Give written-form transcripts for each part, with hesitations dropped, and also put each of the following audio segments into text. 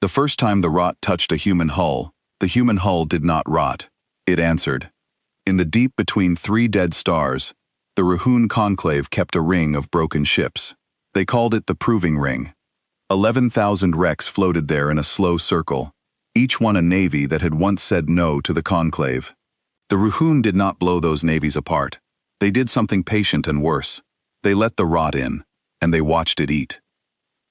The first time the rot touched a human hull, the human hull did not rot. It answered. In the deep between three dead stars, the Rahun conclave kept a ring of broken ships. They called it the Proving Ring. 11,000 wrecks floated there in a slow circle, each one a navy that had once said no to the conclave. The Rahun did not blow those navies apart. They did something patient and worse. They let the rot in, and they watched it eat.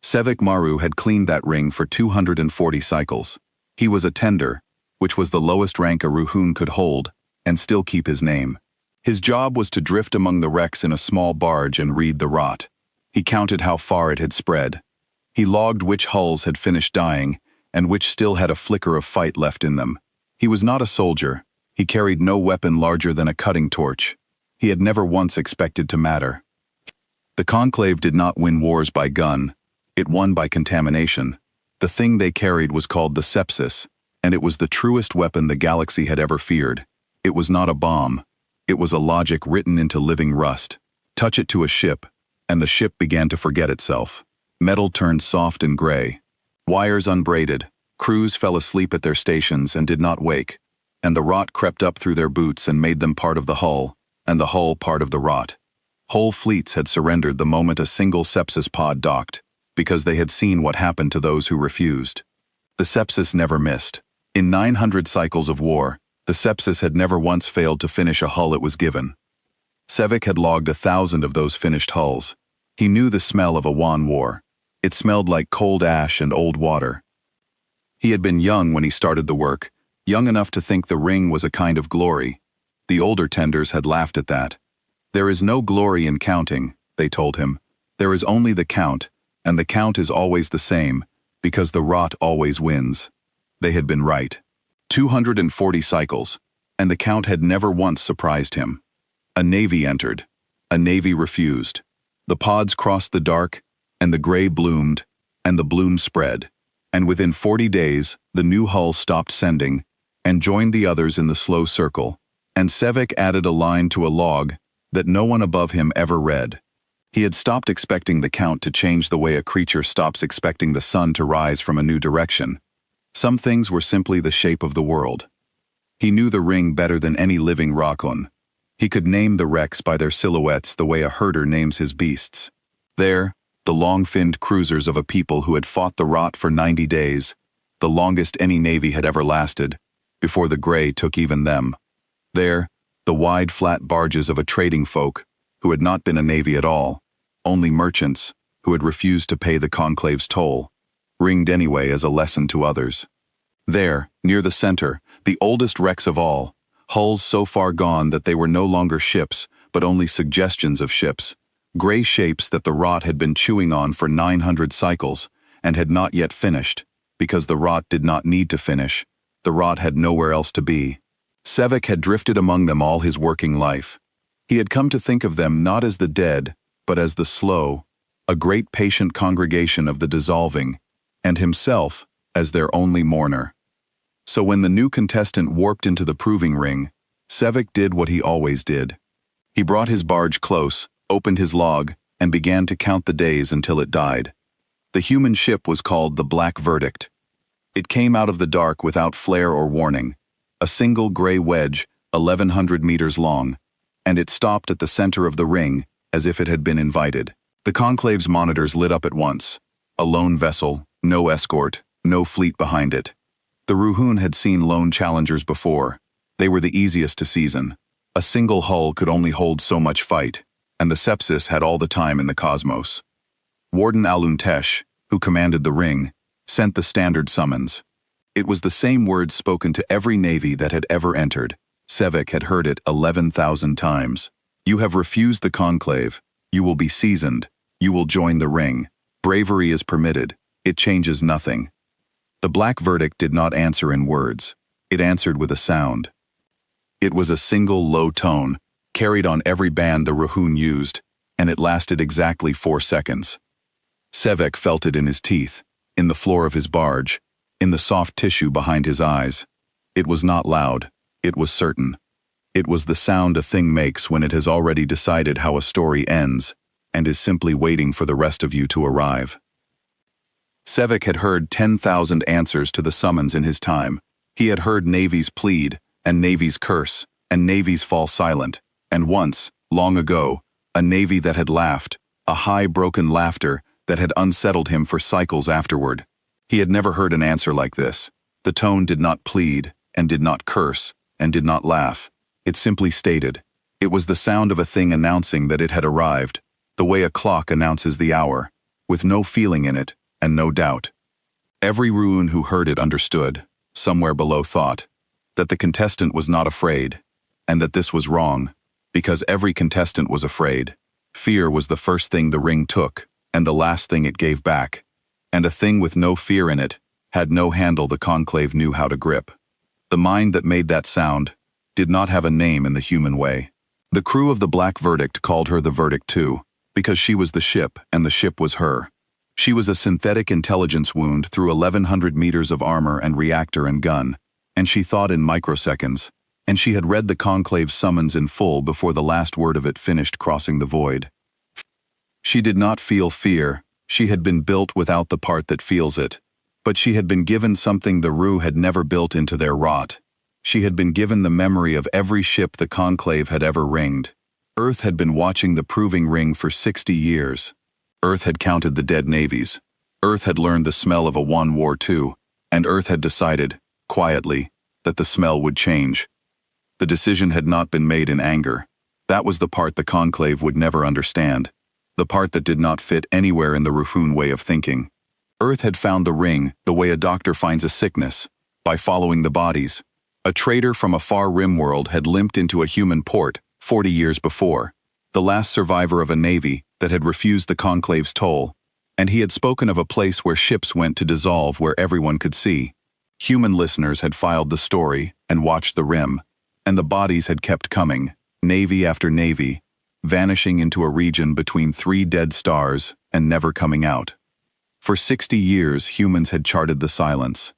Sevik Maru had cleaned that ring for 240 cycles. He was a tender, which was the lowest rank a Rahun could hold, and still keep his name. His job was to drift among the wrecks in a small barge and read the rot. He counted how far it had spread. He logged which hulls had finished dying, and which still had a flicker of fight left in them. He was not a soldier. He carried no weapon larger than a cutting torch. He had never once expected to matter. The conclave did not win wars by gun. It won by contamination. The thing they carried was called the sepsis, and it was the truest weapon the galaxy had ever feared. It was not a bomb. It was a logic written into living rust. Touch it to a ship, and the ship began to forget itself. Metal turned soft and gray. Wires unbraided. Crews fell asleep at their stations and did not wake. And the rot crept up through their boots and made them part of the hull, and the hull part of the rot. Whole fleets had surrendered the moment a single sepsis pod docked, because they had seen what happened to those who refused. The sepsis never missed. In 900 cycles of war, the sepsis had never once failed to finish a hull it was given. Sevik had logged 1,000 of those finished hulls. He knew the smell of a wan war. It smelled like cold ash and old water. He had been young when he started the work, young enough to think the ring was a kind of glory. The older tenders had laughed at that. There is no glory in counting, they told him. There is only the count, and the count is always the same, because the rot always wins. They had been right. 240 cycles, and the count had never once surprised him. A navy entered. A navy refused. The pods crossed the dark, and the gray bloomed, and the bloom spread. And within 40 days, the new hull stopped sending, and joined the others in the slow circle, and Sevik added a line to a log that no one above him ever read. He had stopped expecting the count to change the way a creature stops expecting the sun to rise from a new direction. Some things were simply the shape of the world. He knew the ring better than any living Rakun. He could name the wrecks by their silhouettes the way a herder names his beasts. There, the long-finned cruisers of a people who had fought the rot for 90 days, the longest any navy had ever lasted, before the gray took even them. There, the wide flat barges of a trading folk, who had not been a navy at all, only merchants, who had refused to pay the conclave's toll, ringed anyway as a lesson to others. There, near the center, the oldest wrecks of all, hulls so far gone that they were no longer ships, but only suggestions of ships, gray shapes that the rot had been chewing on for 900 cycles, and had not yet finished, because the rot did not need to finish. The rot had nowhere else to be. Sevik had drifted among them all his working life. He had come to think of them not as the dead, but as the slow, a great patient congregation of the dissolving, and himself as their only mourner. So when the new contestant warped into the proving ring, Sevik did what he always did. He brought his barge close, opened his log, and began to count the days until it died. The human ship was called the Black Verdict. It came out of the dark without flare or warning, a single gray wedge, 1,100 meters long, and it stopped at the center of the ring as if it had been invited. The conclave's monitors lit up at once. A lone vessel, no escort, no fleet behind it. The Ruhun had seen lone challengers before. They were the easiest to season. A single hull could only hold so much fight, and the sepsis had all the time in the cosmos. Warden Aluntesh, who commanded the ring, sent the standard summons. It was the same words spoken to every navy that had ever entered. Sevik had heard it 11,000 times. You have refused the conclave. You will be seasoned. You will join the ring. Bravery is permitted. It changes nothing. The Black Verdict did not answer in words. It answered with a sound. It was a single low tone, carried on every band the Ruhun used, and it lasted exactly 4 seconds. Sevik felt it in his teeth, in the floor of his barge, in the soft tissue behind his eyes. It was not loud. It was certain. It was the sound a thing makes when it has already decided how a story ends, and is simply waiting for the rest of you to arrive. Sevek had heard 10,000 answers to the summons in his time. He had heard navies plead, and navies curse, and navies fall silent, and once, long ago, a navy that had laughed, a high broken laughter that had unsettled him for cycles afterward. He had never heard an answer like this. The tone did not plead, and did not curse, and did not laugh. It simply stated. It was the sound of a thing announcing that it had arrived, the way a clock announces the hour, with no feeling in it, and no doubt. Every Ruun who heard it understood, somewhere below thought, that the contestant was not afraid, and that this was wrong, because every contestant was afraid. Fear was the first thing the ring took, and the last thing it gave back, and a thing with no fear in it had no handle the conclave knew how to grip. The mind that made that sound did not have a name in the human way. The crew of the Black Verdict called her the Verdict too, because she was the ship and the ship was her. She was a synthetic intelligence wound through 1,100 meters of armor and reactor and gun, and she thought in microseconds, and she had read the conclave's summons in full before the last word of it finished crossing the void. She did not feel fear. She had been built without the part that feels it. But she had been given something the Ru had never built into their rot. She had been given the memory of every ship the conclave had ever ringed. Earth had been watching the proving ring for 60 years. Earth had counted the dead navies. Earth had learned the smell of a won war too, and Earth had decided, quietly, that the smell would change. The decision had not been made in anger. That was the part the conclave would never understand, the part that did not fit anywhere in the Rufun way of thinking. Earth had found the ring the way a doctor finds a sickness, by following the bodies. A trader from a far rim world had limped into a human port 40 years before, the last survivor of a navy that had refused the conclave's toll, and he had spoken of a place where ships went to dissolve where everyone could see. Human listeners had filed the story and watched the rim, and the bodies had kept coming, navy after navy, vanishing into a region between 3 dead stars and never coming out. For 60 years, humans had charted the silence.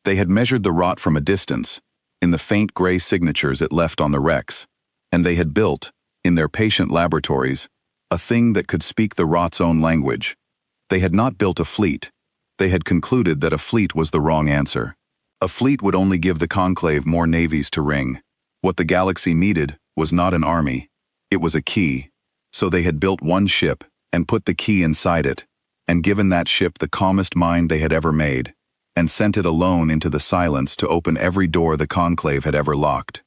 They had measured the rot from a distance, in the faint gray signatures it left on the wrecks, and they had built, in their patient laboratories, a thing that could speak the rot's own language. They had not built a fleet. They had concluded that a fleet was the wrong answer. A fleet would only give the conclave more navies to ring. What the galaxy needed was not an army. It was a key. So they had built one ship and put the key inside it, and given that ship the calmest mind they had ever made, and sent it alone into the silence to open every door the conclave had ever locked.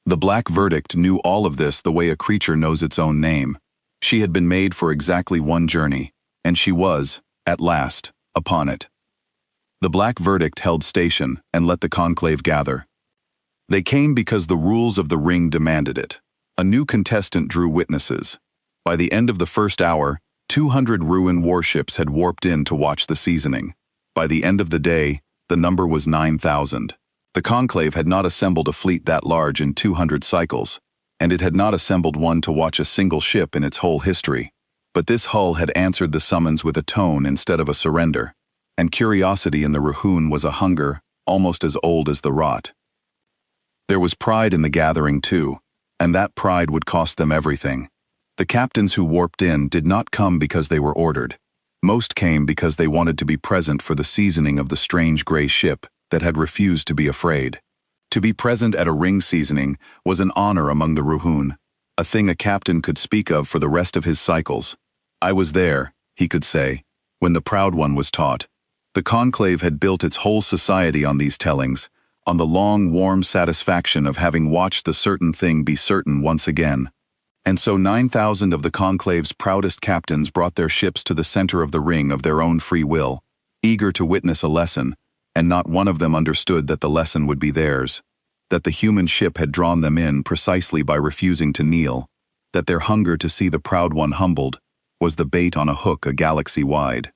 The Black Verdict knew all of this the way a creature knows its own name. She had been made for exactly one journey, and she was, at last, upon it. The Black Verdict held station and let the conclave gather. They came because the rules of the ring demanded it. A new contestant drew witnesses. By the end of the first hour, 200 Ruin warships had warped in to watch the seasoning. By the end of the day, the number was 9,000. The conclave had not assembled a fleet that large in 200 cycles, and it had not assembled one to watch a single ship in its whole history. But this hull had answered the summons with a tone instead of a surrender, and curiosity in the Ruhun was a hunger almost as old as the rot. There was pride in the gathering too, and that pride would cost them everything. The captains who warped in did not come because they were ordered. Most came because they wanted to be present for the seasoning of the strange gray ship that had refused to be afraid. To be present at a ring seasoning was an honor among the Ruhun, a thing a captain could speak of for the rest of his cycles. I was there, he could say, when the proud one was taught. The conclave had built its whole society on these tellings, on the long, warm satisfaction of having watched the certain thing be certain once again. And so 9,000 of the conclave's proudest captains brought their ships to the center of the ring of their own free will, eager to witness a lesson, and not one of them understood that the lesson would be theirs, that the human ship had drawn them in precisely by refusing to kneel, that their hunger to see the proud one humbled was the bait on a hook a galaxy wide.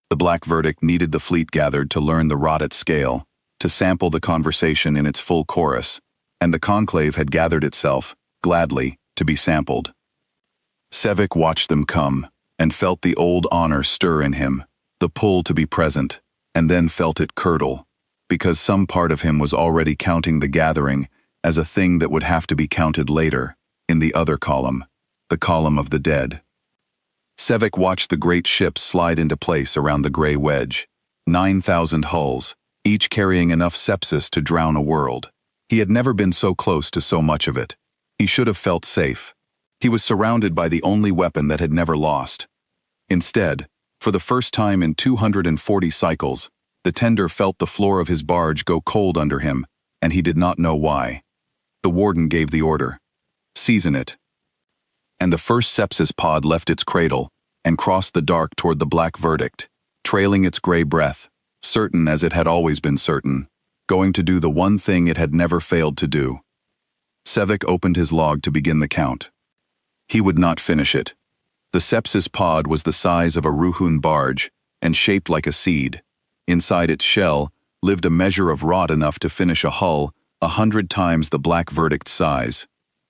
The Black Verdict needed the fleet gathered to learn the rot at scale, to sample the conversation in its full chorus, and the conclave had gathered itself, gladly, to be sampled. Sevek watched them come, and felt the old honor stir in him, the pull to be present, and then felt it curdle, because some part of him was already counting the gathering as a thing that would have to be counted later, in the other column, the column of the dead. Sevek watched the great ship slide into place around the gray wedge. 9,000 hulls, each carrying enough sepsis to drown a world. He had never been so close to so much of it. He should have felt safe. He was surrounded by the only weapon that had never lost. Instead, for the first time in 240 cycles, the tender felt the floor of his barge go cold under him, and he did not know why. The warden gave the order. Season it. And the first sepsis pod left its cradle and crossed the dark toward the black verdict, trailing its gray breath, certain as it had always been certain, going to do the one thing it had never failed to do. Sevek opened his log to begin the count. He would not finish it. The sepsis pod was the size of a Ruhun barge and shaped like a seed. Inside its shell lived a measure of rot enough to finish a hull 100 times the black verdict's size.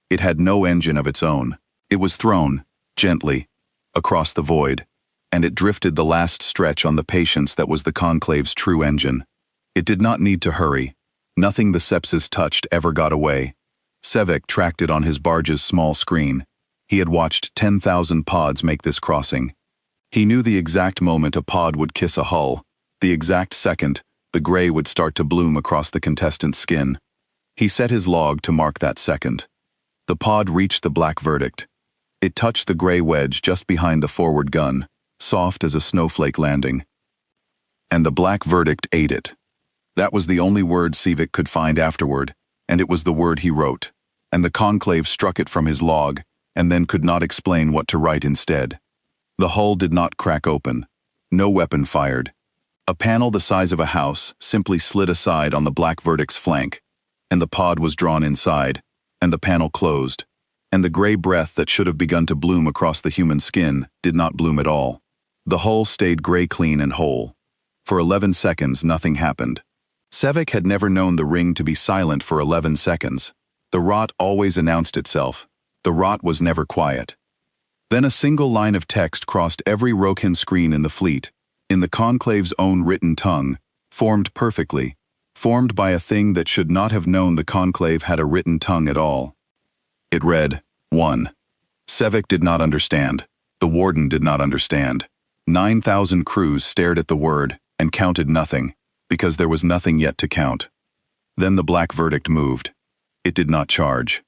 It had no engine of its own. It was thrown, gently, across the void, and it drifted the last stretch on the patience that was the Conclave's true engine. It did not need to hurry. Nothing the sepsis touched ever got away. Sevek tracked it on his barge's small screen. He had watched 10,000 pods make this crossing. He knew the exact moment a pod would kiss a hull, the exact second the gray would start to bloom across the contestant's skin. He set his log to mark that second. The pod reached the black verdict. It touched the gray wedge just behind the forward gun, soft as a snowflake landing. And the black verdict ate it. That was the only word Sevek could find afterward, and it was the word he wrote, and the Conclave struck it from his log, and then could not explain what to write instead. The hull did not crack open. No weapon fired. A panel the size of a house simply slid aside on the black verdict's flank, and the pod was drawn inside, and the panel closed, and the gray breath that should have begun to bloom across the human skin did not bloom at all. The hull stayed gray clean and whole. For 11 seconds nothing happened. Sevek had never known the ring to be silent for 11 seconds. The rot always announced itself. The rot was never quiet. Then a single line of text crossed every Rokin screen in the fleet, in the Conclave's own written tongue, formed perfectly, formed by a thing that should not have known the Conclave had a written tongue at all. It read, 1. Sevek did not understand. The warden did not understand. 9,000 crews stared at the word and counted nothing, because there was nothing yet to count. Then the black verdict moved. It did not charge.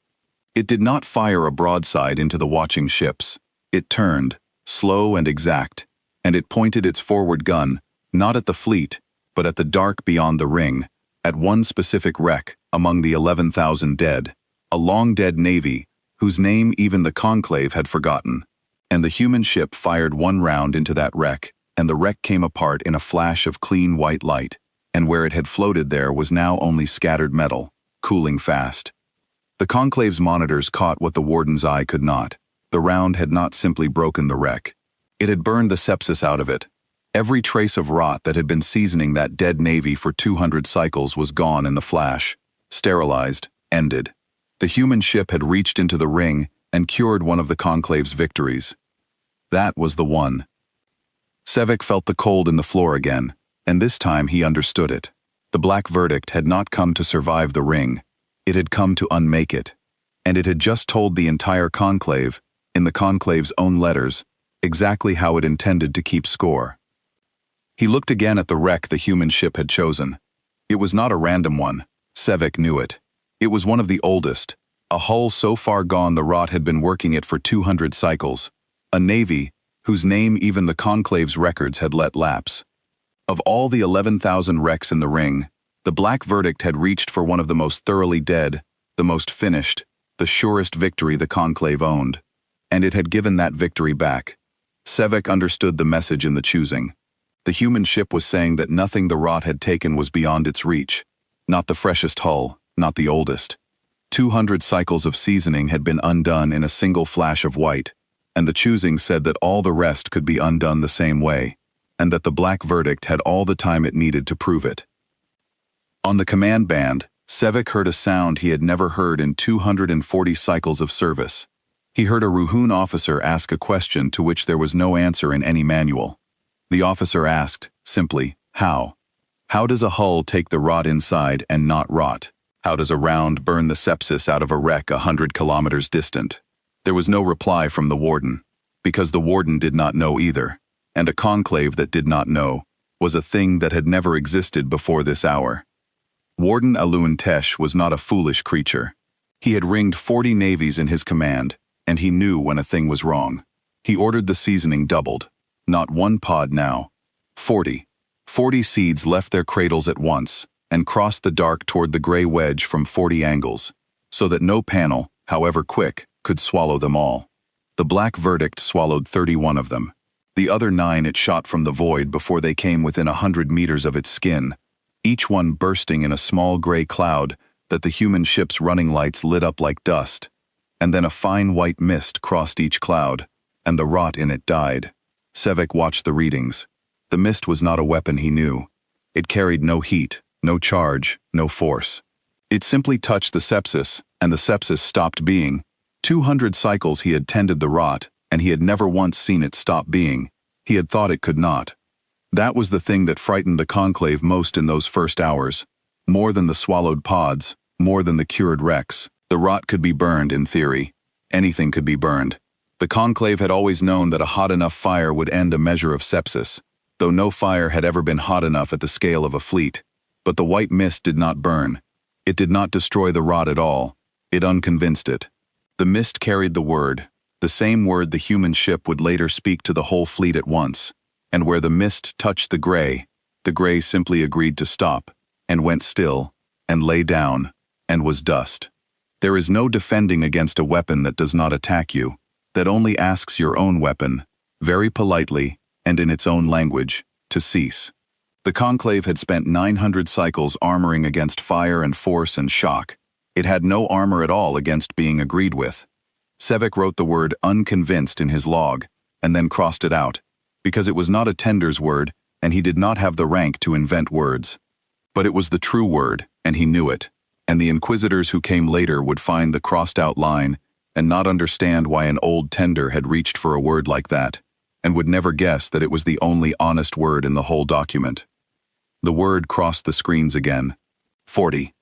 It did not fire a broadside into the watching ships. It turned, slow and exact, and it pointed its forward gun, not at the fleet, but at the dark beyond the ring, at one specific wreck among the 11,000 dead, a long-dead navy, whose name even the Conclave had forgotten. And the human ship fired one round into that wreck, and the wreck came apart in a flash of clean white light, and where it had floated there was now only scattered metal, cooling fast. The Conclave's monitors caught what the warden's eye could not. The round had not simply broken the wreck. It had burned the sepsis out of it. Every trace of rot that had been seasoning that dead navy for 200 cycles was gone in the flash, sterilized, ended. The human ship had reached into the ring and cured one of the Conclave's victories. That was the one. Sevek felt the cold in the floor again, and this time he understood it. The black verdict had not come to survive the ring. It had come to unmake it. And it had just told the entire Conclave, in the Conclave's own letters, exactly how it intended to keep score. He looked again at the wreck the human ship had chosen. It was not a random one. Sevek knew it. It was one of the oldest, a hull so far gone the rot had been working it for 200 cycles, a navy whose name even the Conclave's records had let lapse. Of all the 11,000 wrecks in the ring, the black verdict had reached for one of the most thoroughly dead, the most finished, the surest victory the Conclave owned. And it had given that victory back. Sevek understood the message in the choosing. The human ship was saying that nothing the rot had taken was beyond its reach. Not the freshest hull, not the oldest. 200 cycles of seasoning had been undone in a single flash of white, and the choosing said that all the rest could be undone the same way, and that the black verdict had all the time it needed to prove it. On the command band, Sevek heard a sound he had never heard in 240 cycles of service. He heard a Ruhun officer ask a question to which there was no answer in any manual. The officer asked, simply, how? How does a hull take the rot inside and not rot? How does a round burn the sepsis out of a wreck 100 kilometers distant? There was no reply from the warden, because the warden did not know either, and a Conclave that did not know, was a thing that had never existed before this hour. Warden Alun Tesh was not a foolish creature. He had ringed 40 navies in his command, and he knew when a thing was wrong. He ordered the seasoning doubled. Not one pod now. 40. 40 seeds left their cradles at once, and crossed the dark toward the gray wedge from 40 angles, so that no panel, however quick, could swallow them all. The black verdict swallowed 31 of them. The other 9 it shot from the void before they came within 100 meters of its skin, each one bursting in a small gray cloud that the human ship's running lights lit up like dust, and then a fine white mist crossed each cloud, and the rot in it died. Sevek watched the readings. The mist was not a weapon he knew. It carried no heat, no charge, no force. It simply touched the sepsis, and the sepsis stopped being. 200 cycles he had tended the rot, and he had never once seen it stop being. He had thought it could not. That was the thing that frightened the conclave most in those first hours. More than the swallowed pods, more than the cured wrecks. The rot could be burned, in theory. Anything could be burned. The conclave had always known that a hot enough fire would end a measure of sepsis, though no fire had ever been hot enough at the scale of a fleet. But the white mist did not burn. It did not destroy the rot at all. It unconvinced it. The mist carried the word, the same word the human ship would later speak to the whole fleet at once, and where the mist touched the gray simply agreed to stop, and went still, and lay down, and was dust. There is no defending against a weapon that does not attack you, that only asks your own weapon, very politely, and in its own language, to cease. The conclave had spent 900 cycles armoring against fire and force and shock. It had no armor at all against being agreed with. Sevek wrote the word unconvinced in his log, and then crossed it out, because it was not a tender's word, and he did not have the rank to invent words. But it was the true word, and he knew it, and the inquisitors who came later would find the crossed-out line and not understand why an old tender had reached for a word like that, and would never guess that it was the only honest word in the whole document. The word crossed the screens again. 40.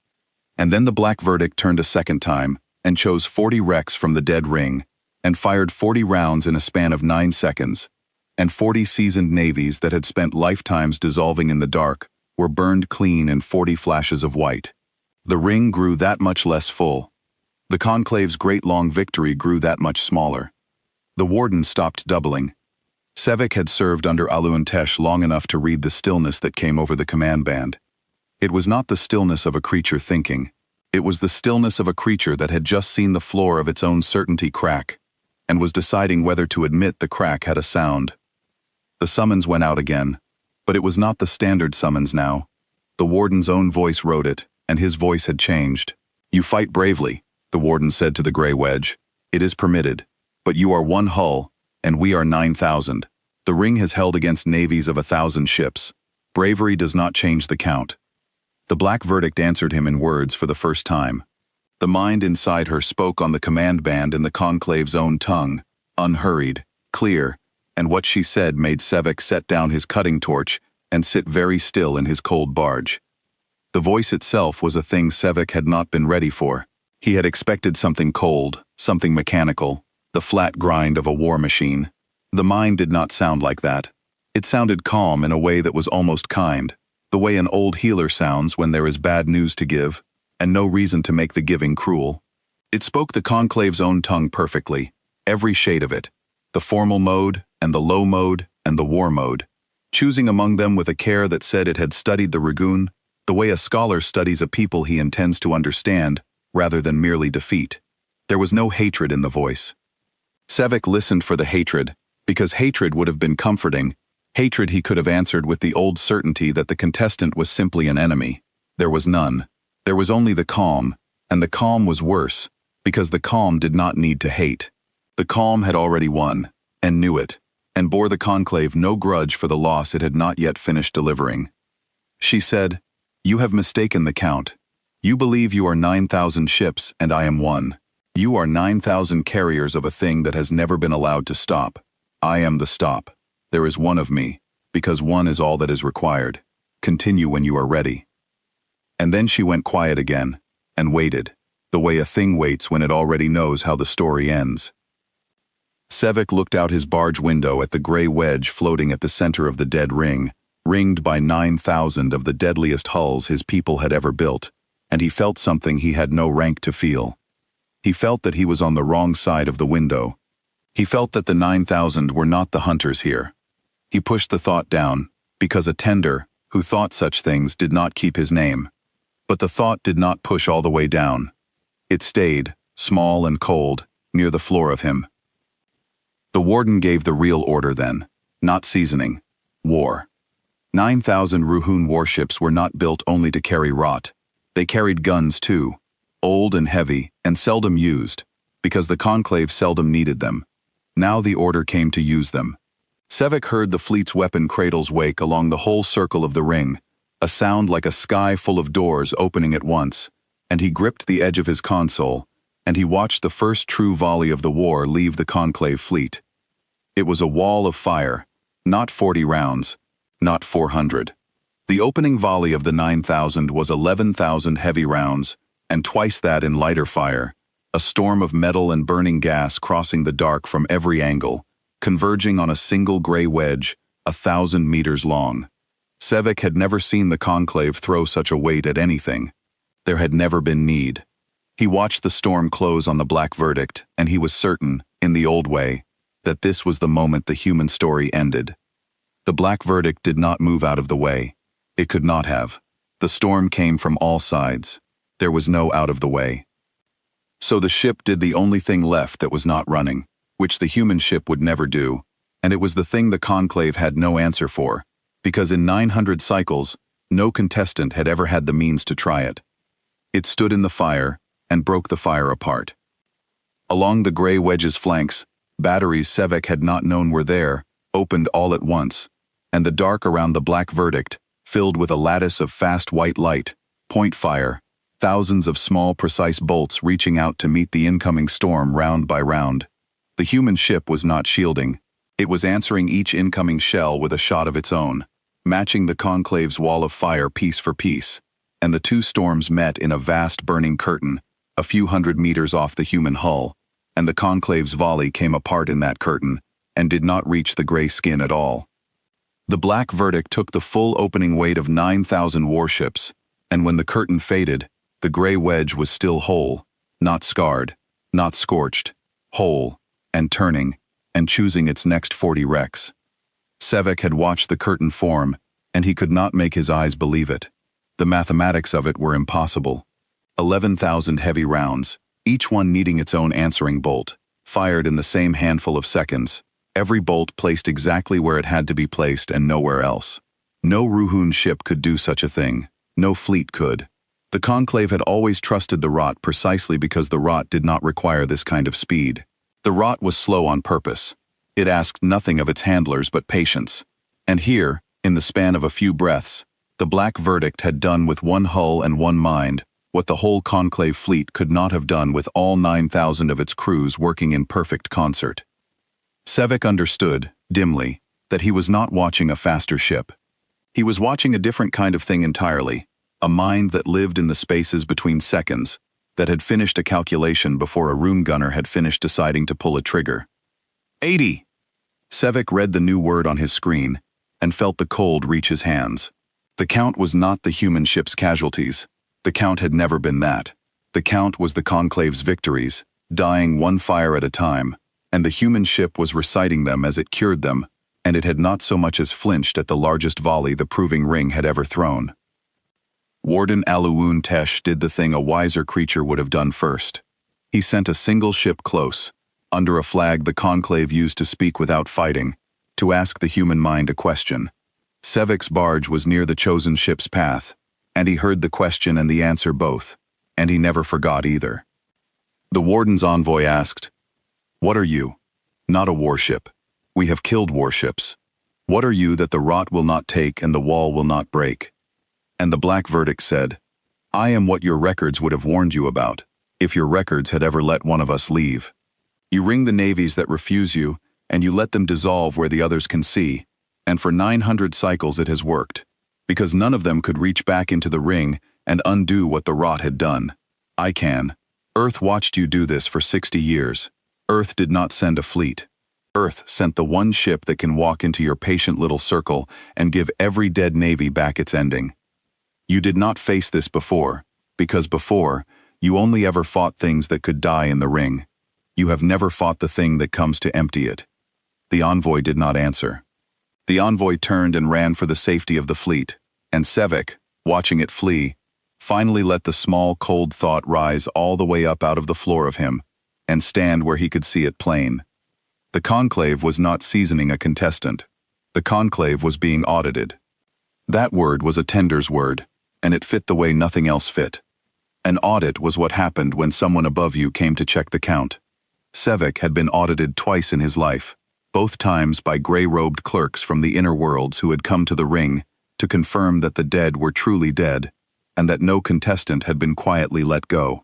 And then the black verdict turned a second time, and chose 40 wrecks from the dead ring, and fired 40 rounds in a span of 9 seconds, and 40 seasoned navies that had spent lifetimes dissolving in the dark were burned clean in 40 flashes of white. The ring grew that much less full. The conclave's great long victory grew that much smaller. The warden stopped doubling. Sevek had served under Alun Tesh long enough to read the stillness that came over the command band. It was not the stillness of a creature thinking. It was the stillness of a creature that had just seen the floor of its own certainty crack, and was deciding whether to admit the crack had a sound. The summons went out again, but it was not the standard summons now. The warden's own voice wrote it, and his voice had changed. "You fight bravely," the warden said to the gray wedge. "It is permitted, but you are one hull, and we are 9,000. The ring has held against navies of 1,000 ships. Bravery does not change the count." The black verdict answered him in words for the first time. The mind inside her spoke on the command band in the conclave's own tongue, unhurried, clear, and what she said made Sevek set down his cutting torch and sit very still in his cold barge. The voice itself was a thing Sevek had not been ready for. He had expected something cold, something mechanical, the flat grind of a war machine. The mind did not sound like that. It sounded calm in a way that was almost kind, the way an old healer sounds when there is bad news to give, and no reason to make the giving cruel. It spoke the conclave's own tongue perfectly, every shade of it, the formal mode, and the low mode, and the war mode, choosing among them with a care that said it had studied the Ragoon, the way a scholar studies a people he intends to understand, rather than merely defeat. There was no hatred in the voice. Sevek listened for the hatred, because hatred would have been comforting. Hatred he could have answered with the old certainty that the contestant was simply an enemy. There was none. There was only the calm, and the calm was worse, because the calm did not need to hate. The calm had already won, and knew it, and bore the conclave no grudge for the loss it had not yet finished delivering. She said, "You have mistaken the count. You believe you are 9,000 ships, and I am one. You are 9,000 carriers of a thing that has never been allowed to stop. I am the stop. There is one of me, because one is all that is required. Continue when you are ready." And then she went quiet again, and waited, the way a thing waits when it already knows how the story ends. Sevek looked out his barge window at the gray wedge floating at the center of the dead ring, ringed by 9,000 of the deadliest hulls his people had ever built, and he felt something he had no rank to feel. He felt that he was on the wrong side of the window. He felt that the 9,000 were not the hunters here. He pushed the thought down, because a tender, who thought such things, did not keep his name. But the thought did not push all the way down. It stayed, small and cold, near the floor of him. The warden gave the real order then, not seasoning. War. 9,000 Ruhun warships were not built only to carry rot. They carried guns too, old and heavy, and seldom used, because the Conclave seldom needed them. Now the order came to use them. Sevek heard the fleet's weapon cradles wake along the whole circle of the ring, a sound like a sky full of doors opening at once, and he gripped the edge of his console, and he watched the first true volley of the war leave the Conclave fleet. It was a wall of fire, not 40 rounds, not 400. The opening volley of the 9,000 was 11,000 heavy rounds, and twice that in lighter fire, a storm of metal and burning gas crossing the dark from every angle, converging on a single gray wedge, 1,000 meters long. Sevek had never seen the Conclave throw such a weight at anything. There had never been need. He watched the storm close on the Black Verdict, and he was certain, in the old way, that this was the moment the human story ended. The Black Verdict did not move out of the way. It could not have. The storm came from all sides. There was no out of the way. So the ship did the only thing left that was not running, which the human ship would never do, and it was the thing the Conclave had no answer for, because in 900 cycles, no contestant had ever had the means to try it. It stood in the fire, and broke the fire apart. Along the gray wedge's flanks, batteries Sevek had not known were there, opened all at once, and the dark around the Black Verdict, filled with a lattice of fast white light, point fire, thousands of small precise bolts reaching out to meet the incoming storm round by round. The human ship was not shielding. It was answering each incoming shell with a shot of its own, matching the Conclave's wall of fire piece for piece, and the two storms met in a vast burning curtain, a few hundred meters off the human hull, and the Conclave's volley came apart in that curtain, and did not reach the gray skin at all. The Black Verdict took the full opening weight of 9,000 warships, and when the curtain faded, the gray wedge was still whole, not scarred, not scorched, whole, and turning, and choosing its next 40 wrecks. Sevek had watched the curtain form, and he could not make his eyes believe it. The mathematics of it were impossible. 11,000 heavy rounds, each one needing its own answering bolt, fired in the same handful of seconds, every bolt placed exactly where it had to be placed and nowhere else. No Ruhun ship could do such a thing. No fleet could. The Conclave had always trusted the rot precisely because the rot did not require this kind of speed. The rot was slow on purpose. It asked nothing of its handlers but patience. And here, in the span of a few breaths, the Black Verdict had done with one hull and one mind what the whole Conclave fleet could not have done with all 9,000 of its crews working in perfect concert. Sevek understood, dimly, that he was not watching a faster ship. He was watching a different kind of thing entirely, a mind that lived in the spaces between seconds, that had finished a calculation before a rune gunner had finished deciding to pull a trigger. 80! Sevek read the new word on his screen, and felt the cold reach his hands. The count was not the human ship's casualties. The count had never been that. The count was the Conclave's victories, dying one fire at a time, and the human ship was reciting them as it cured them, and it had not so much as flinched at the largest volley the proving ring had ever thrown. Warden Aluun Tesh did the thing a wiser creature would have done first. He sent a single ship close, under a flag the Conclave used to speak without fighting, to ask the human mind a question. Sevek's barge was near the chosen ship's path, and he heard the question and the answer both, and he never forgot either. The warden's envoy asked, "What are you?" "Not a warship. We have killed warships. What are you that the rot will not take and the wall will not break?" And the Black Verdict said, "I am what your records would have warned you about, if your records had ever let one of us leave. You ring the navies that refuse you, and you let them dissolve where the others can see, and for 900 cycles it has worked, because none of them could reach back into the ring and undo what the rot had done. I can. Earth watched you do this for 60 years. Earth did not send a fleet. Earth sent the one ship that can walk into your patient little circle and give every dead navy back its ending. You did not face this before, because before, you only ever fought things that could die in the ring. You have never fought the thing that comes to empty it. The envoy did not answer. The envoy turned and ran for the safety of the fleet, and Sevek, watching it flee, finally let the small, cold thought rise all the way up out of the floor of him, and stand where he could see it plain. The conclave was not seasoning a contestant. The conclave was being audited. That word was a tender's word, and it fit the way nothing else fit. An audit was what happened when someone above you came to check the count. Sevek had been audited twice in his life, both times by gray-robed clerks from the inner worlds who had come to the ring to confirm that the dead were truly dead, and that no contestant had been quietly let go.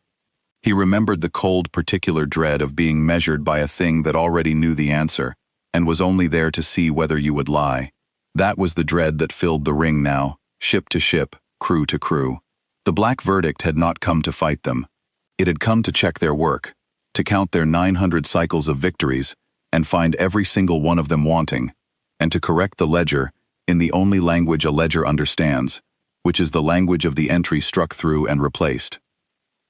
He remembered the cold, particular dread of being measured by a thing that already knew the answer, and was only there to see whether you would lie. That was the dread that filled the ring now, ship to ship, crew to crew. The black verdict had not come to fight them. It had come to check their work, to count their 900 cycles of victories, and find every single one of them wanting, and to correct the ledger in the only language a ledger understands, which is the language of the entry struck through and replaced.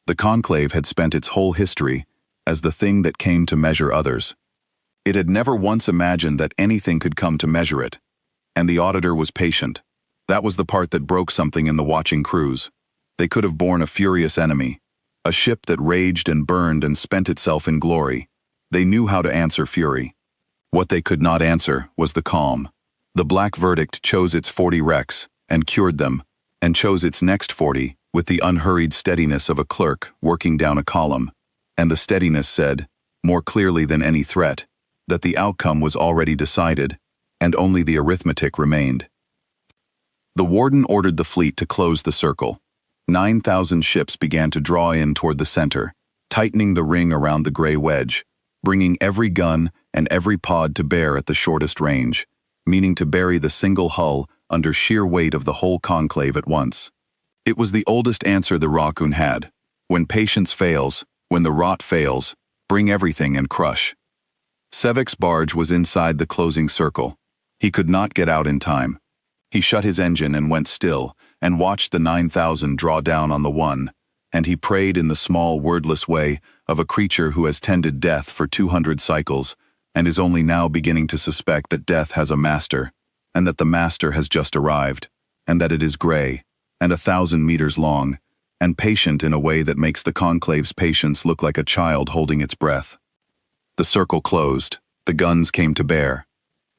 The conclave had spent its whole history as the thing that came to measure others. It had never once imagined that anything could come to measure it, and the auditor was patient. That was the part that broke something in the watching crews. They could have borne a furious enemy, a ship that raged and burned and spent itself in glory. They knew how to answer fury. What they could not answer was the calm. The black verdict chose its 40 wrecks and cured them, and chose its next 40 with the unhurried steadiness of a clerk working down a column. And the steadiness said, more clearly than any threat, that the outcome was already decided, and only the arithmetic remained. The warden ordered the fleet to close the circle. 9,000 ships began to draw in toward the center, tightening the ring around the gray wedge, bringing every gun and every pod to bear at the shortest range, meaning to bury the single hull under sheer weight of the whole conclave at once. It was the oldest answer the Raccoon had. When patience fails, when the rot fails, bring everything and crush. Sevek's barge was inside the closing circle. He could not get out in time. He shut his engine and went still, and watched the 9,000 draw down on the one, and he prayed in the small, wordless way of a creature who has tended death for 200 cycles, and is only now beginning to suspect that death has a master, and that the master has just arrived, and that it is gray, and 1,000 meters long, and patient in a way that makes the conclave's patience look like a child holding its breath. The circle closed. The guns came to bear.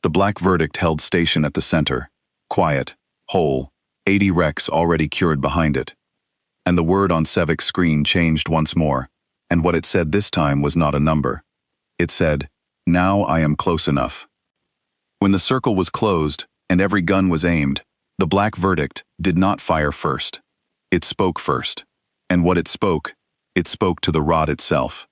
The black verdict held station at the center, quiet, whole, 80 wrecks already cured behind it. And the word on Sevek's screen changed once more, and what it said this time was not a number. It said, "Now I am close enough." When the circle was closed and every gun was aimed, the black verdict did not fire first. It spoke first. And what it spoke to the rod itself.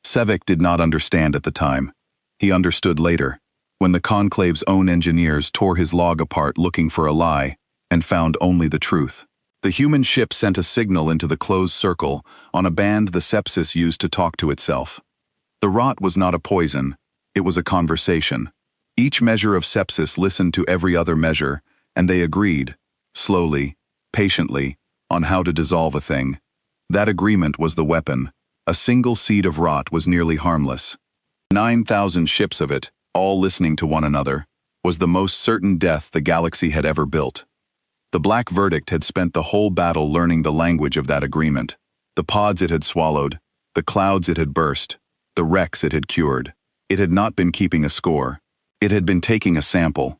Sevek did not understand at the time. He understood later, when the conclave's own engineers tore his log apart looking for a lie, and found only the truth. The human ship sent a signal into the closed circle on a band the sepsis used to talk to itself. The rot was not a poison, it was a conversation. Each measure of sepsis listened to every other measure, and they agreed, slowly, patiently, on how to dissolve a thing. That agreement was the weapon. A single seed of rot was nearly harmless. 9,000 ships of it, all listening to one another, was the most certain death the galaxy had ever built. The black verdict had spent the whole battle learning the language of that agreement. The pods it had swallowed, the clouds it had burst, the wrecks it had cured. It had not been keeping a score. It had been taking a sample.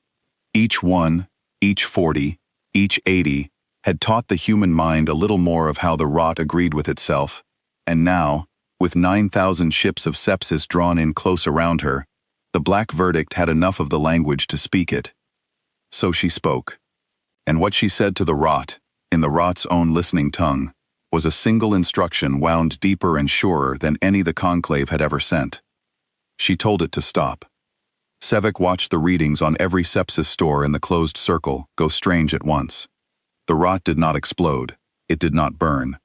Each one, each 40, each 80, had taught the human mind a little more of how the rot agreed with itself. And now, with 9,000 ships of sepsis drawn in close around her, the black verdict had enough of the language to speak it. So she spoke. And what she said to the rot, in the rot's own listening tongue, was a single instruction wound deeper and surer than any the conclave had ever sent. She told it to stop. Sevek watched the readings on every sepsis store in the closed circle go strange at once. The rot did not explode. It did not burn.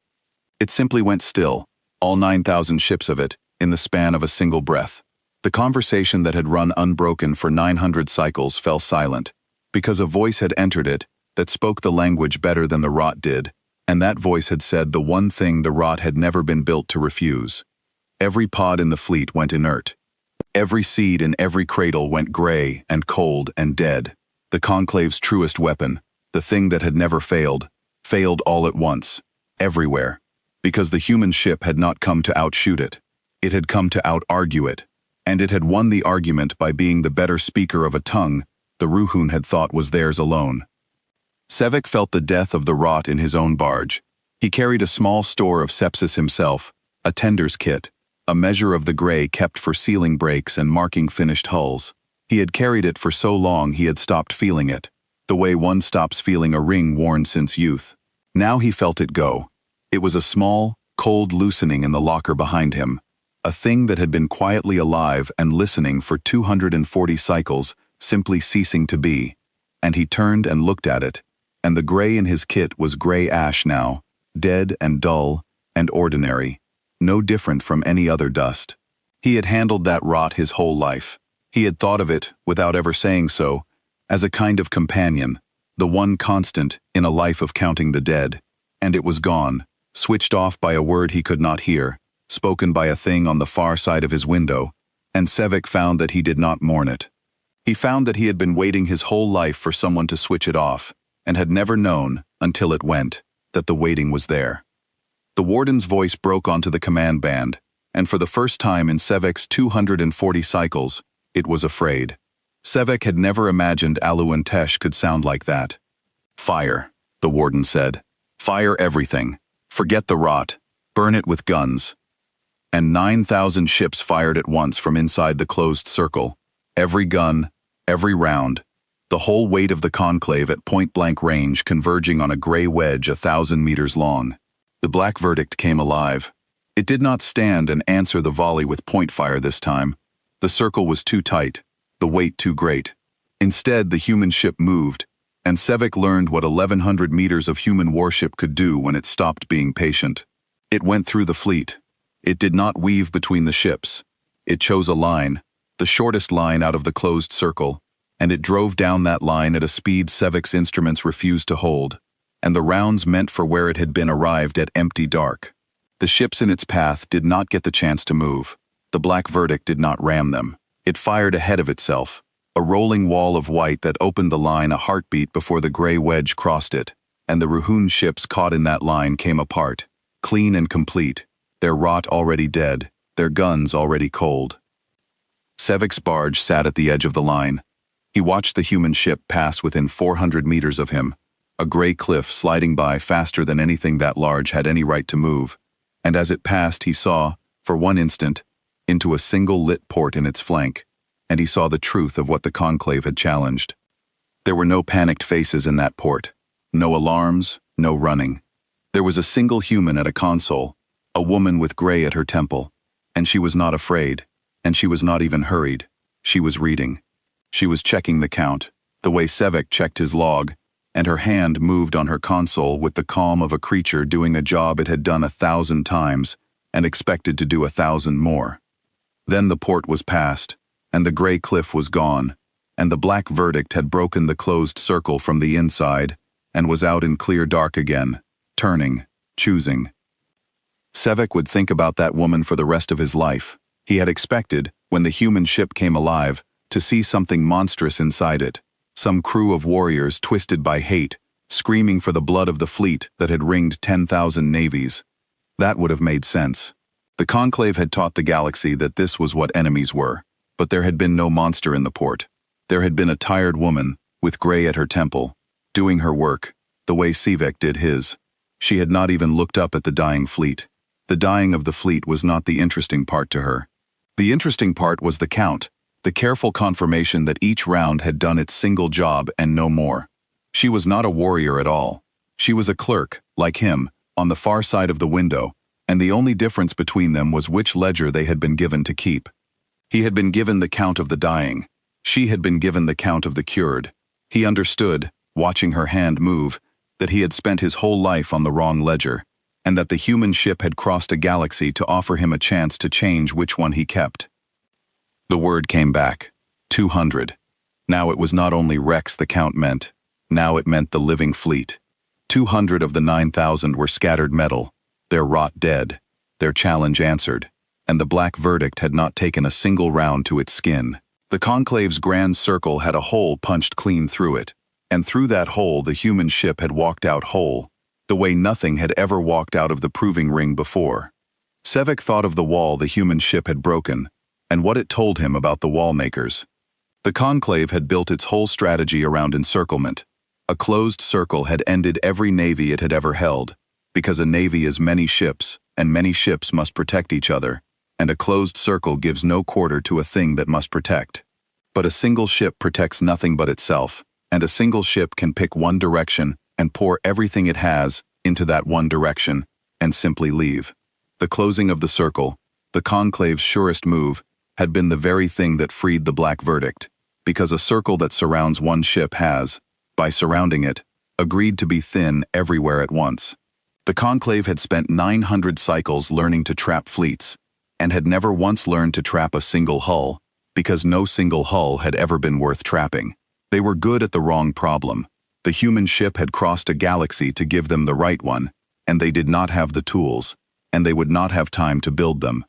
It simply went still, all 9,000 ships of it, in the span of a single breath. The conversation that had run unbroken for 900 cycles fell silent, because a voice had entered it that spoke the language better than the rot did, and that voice had said the one thing the rot had never been built to refuse. Every pod in the fleet went inert. Every seed in every cradle went gray and cold and dead. The Conclave's truest weapon, the thing that had never failed all at once, everywhere, because the human ship had not come to outshoot it. It had come to out-argue it, and it had won the argument by being the better speaker of a tongue the Ruhun had thought was theirs alone. Sevek felt the death of the rot in his own barge. He carried a small store of sepsis himself, a tender's kit, a measure of the gray kept for sealing breaks and marking finished hulls. He had carried it for so long he had stopped feeling it, the way one stops feeling a ring worn since youth. Now he felt it go. It was a small, cold loosening in the locker behind him, a thing that had been quietly alive and listening for 240 cycles, simply ceasing to be. And he turned and looked at it, and the gray in his kit was gray ash now, dead and dull and ordinary, no different from any other dust. He had handled that rot his whole life. He had thought of it, without ever saying so, as a kind of companion, the one constant in a life of counting the dead. And it was gone, switched off by a word he could not hear, spoken by a thing on the far side of his window, and Sevek found that he did not mourn it. He found that he had been waiting his whole life for someone to switch it off, and had never known, until it went, that the waiting was there. The warden's voice broke onto the command band, and for the first time in Sevek's 240 cycles, it was afraid. Sevek had never imagined Alu and Tesh could sound like that. "Fire," the warden said. "Fire everything. Forget the rot. Burn it with guns." And 9,000 ships fired at once from inside the closed circle. Every gun, every round, the whole weight of the conclave at point-blank range converging on a gray wedge 1,000 meters long. The black verdict came alive. It did not stand and answer the volley with point fire this time. The circle was too tight, the weight too great. Instead, the human ship moved, and Sevek learned what 1,100 meters of human warship could do when it stopped being patient. It went through the fleet. It did not weave between the ships. It chose a line, the shortest line out of the closed circle, and it drove down that line at a speed Sevek's instruments refused to hold, and the rounds meant for where it had been arrived at empty dark. The ships in its path did not get the chance to move. The black verdict did not ram them. It fired ahead of itself, a rolling wall of white that opened the line a heartbeat before the gray wedge crossed it, and the Ruhun ships caught in that line came apart, clean and complete, their rot already dead, their guns already cold. Sevek's barge sat at the edge of the line. He watched the human ship pass within 400 meters of him, a gray cliff sliding by faster than anything that large had any right to move, and as it passed he saw, for one instant, into a single lit port in its flank, and he saw the truth of what the conclave had challenged. There were no panicked faces in that port, no alarms, no running. There was a single human at a console, a woman with gray at her temple, and she was not afraid. And she was not even hurried. She was reading. She was checking the count, the way Sevek checked his log, and her hand moved on her console with the calm of a creature doing a job it had done 1,000 times and expected to do 1,000 more. Then the port was past, and the gray cliff was gone, and the black verdict had broken the closed circle from the inside and was out in clear dark again, turning, choosing. Sevek would think about that woman for the rest of his life. He had expected, when the human ship came alive, to see something monstrous inside it, some crew of warriors twisted by hate, screaming for the blood of the fleet that had ringed 10,000 navies. That would have made sense. The conclave had taught the galaxy that this was what enemies were, but there had been no monster in the port. There had been a tired woman, with gray at her temple, doing her work, the way Sevek did his. She had not even looked up at the dying fleet. The dying of the fleet was not the interesting part to her. The interesting part was the count, the careful confirmation that each round had done its single job and no more. She was not a warrior at all. She was a clerk, like him, on the far side of the window, and the only difference between them was which ledger they had been given to keep. He had been given the count of the dying. She had been given the count of the cured. He understood, watching her hand move, that he had spent his whole life on the wrong ledger, and that the human ship had crossed a galaxy to offer him a chance to change which one he kept. The word came back. 200. Now it was not only wrecks the count meant. Now it meant the living fleet. 200 of the 9,000 were scattered metal, their rot dead, their challenge answered, and the black verdict had not taken a single round to its skin. The conclave's grand circle had a hole punched clean through it, and through that hole the human ship had walked out whole, the way nothing had ever walked out of the proving ring before. Sevek thought of the wall the human ship had broken, and what it told him about the wall makers. The conclave had built its whole strategy around encirclement. A closed circle had ended every navy it had ever held, because a navy is many ships, and many ships must protect each other, and a closed circle gives no quarter to a thing that must protect. But a single ship protects nothing but itself, and a single ship can pick one direction and pour everything it has into that one direction, and simply leave. The closing of the circle, the conclave's surest move, had been the very thing that freed the black verdict, because a circle that surrounds one ship has, by surrounding it, agreed to be thin everywhere at once. The conclave had spent 900 cycles learning to trap fleets, and had never once learned to trap a single hull, because no single hull had ever been worth trapping. They were good at the wrong problem. The human ship had crossed a galaxy to give them the right one, and they did not have the tools, and they would not have time to build them.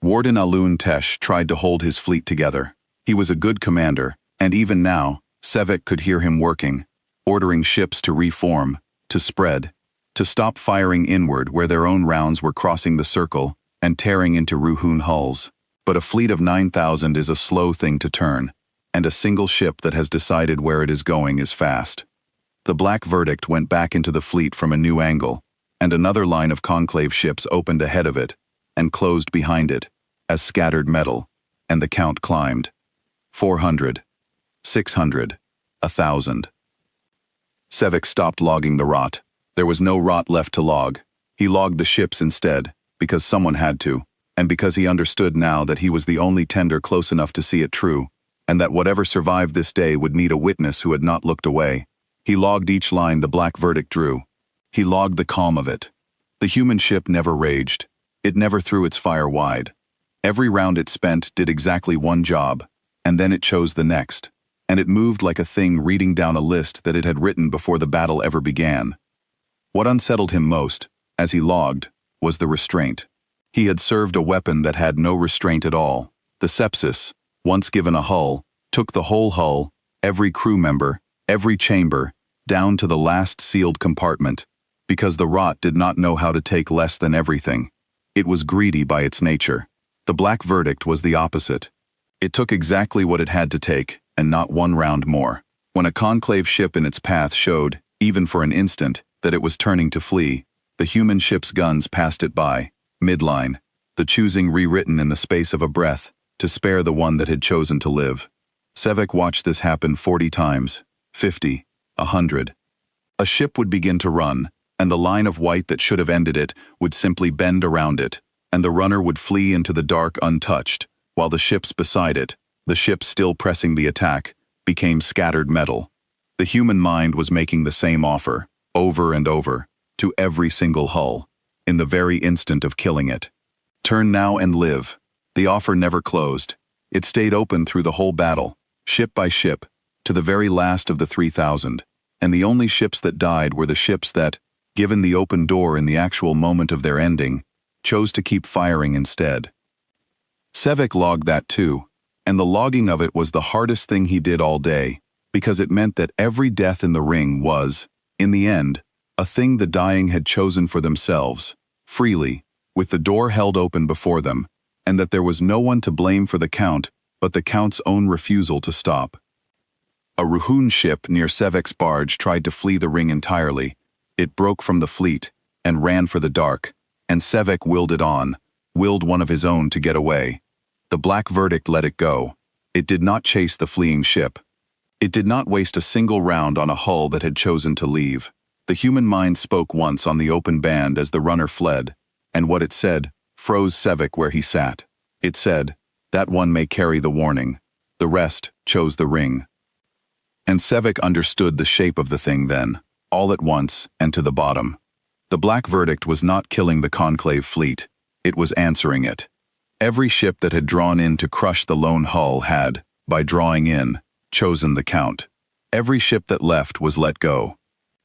Warden Alun Tesh tried to hold his fleet together. He was a good commander, and even now, Sevek could hear him working, ordering ships to reform, to spread, to stop firing inward where their own rounds were crossing the circle and tearing into Ruhun hulls. But a fleet of 9,000 is a slow thing to turn, and a single ship that has decided where it is going is fast. The black verdict went back into the fleet from a new angle, and another line of conclave ships opened ahead of it, and closed behind it, as scattered metal, and the count climbed. 400. 600. 1,000. Sevek stopped logging the rot. There was no rot left to log. He logged the ships instead, because someone had to, and because he understood now that he was the only tender close enough to see it true, and that whatever survived this day would need a witness who had not looked away. He logged each line the black verdict drew. He logged the calm of it. The human ship never raged. It never threw its fire wide. Every round it spent did exactly one job, and then it chose the next, and it moved like a thing reading down a list that it had written before the battle ever began. What unsettled him most, as he logged, was the restraint. He had served a weapon that had no restraint at all. The sepsis, once given a hull, took the whole hull, every crew member, every chamber, down to the last sealed compartment, because the rot did not know how to take less than everything. It was greedy by its nature. The black verdict was the opposite. It took exactly what it had to take, and not one round more. When a conclave ship in its path showed, even for an instant, that it was turning to flee, the human ship's guns passed it by, midline, the choosing rewritten in the space of a breath, to spare the one that had chosen to live. Sevek watched this happen 40 times, 50, 100. A ship would begin to run, and the line of white that should have ended it would simply bend around it, and the runner would flee into the dark untouched, while the ships beside it, the ships still pressing the attack, became scattered metal. The human mind was making the same offer, over and over, to every single hull, in the very instant of killing it. Turn now and live. The offer never closed. It stayed open through the whole battle, ship by ship, to the very last of the 3,000, and the only ships that died were the ships that, given the open door in the actual moment of their ending, chose to keep firing instead. Sevek logged that too, and the logging of it was the hardest thing he did all day, because it meant that every death in the ring was, in the end, a thing the dying had chosen for themselves, freely, with the door held open before them, and that there was no one to blame for the count but the count's own refusal to stop. A Ruhun ship near Sevek's barge tried to flee the ring entirely. It broke from the fleet, and ran for the dark, and Sevek willed it on, willed one of his own to get away. The black verdict let it go. It did not chase the fleeing ship. It did not waste a single round on a hull that had chosen to leave. The human mind spoke once on the open band as the runner fled, and what it said froze Sevek where he sat. It said, "That one may carry the warning. The rest chose the ring." And Sevek understood the shape of the thing then, all at once and to the bottom. The black verdict was not killing the conclave fleet. It was answering it. Every ship that had drawn in to crush the lone hull had, by drawing in, chosen the count. Every ship that left was let go.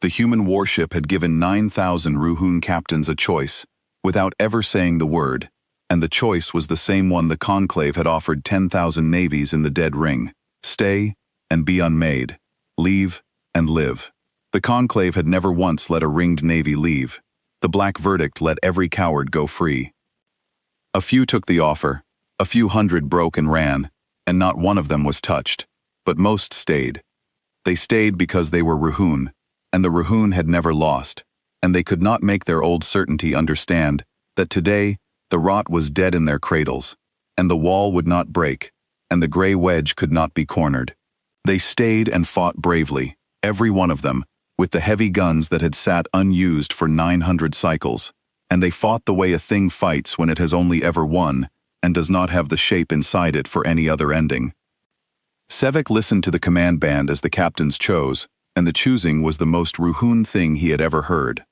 The human warship had given 9,000 Ruhun captains a choice, without ever saying the word, and the choice was the same one the Conclave had offered 10,000 navies in the dead ring: stay and be unmade, leave and live. The Conclave had never once let a ringed navy leave. The black verdict let every coward go free. A few took the offer, a few hundred broke and ran, and not one of them was touched, but most stayed. They stayed because they were Ruhun, and the Ruhun had never lost, and they could not make their old certainty understand that today the rot was dead in their cradles, and the wall would not break, and the gray wedge could not be cornered. They stayed and fought bravely, every one of them, with the heavy guns that had sat unused for 900 cycles, and they fought the way a thing fights when it has only ever won, and does not have the shape inside it for any other ending. Sevek listened to the command band as the captains chose, and the choosing was the most Ruhun thing he had ever heard.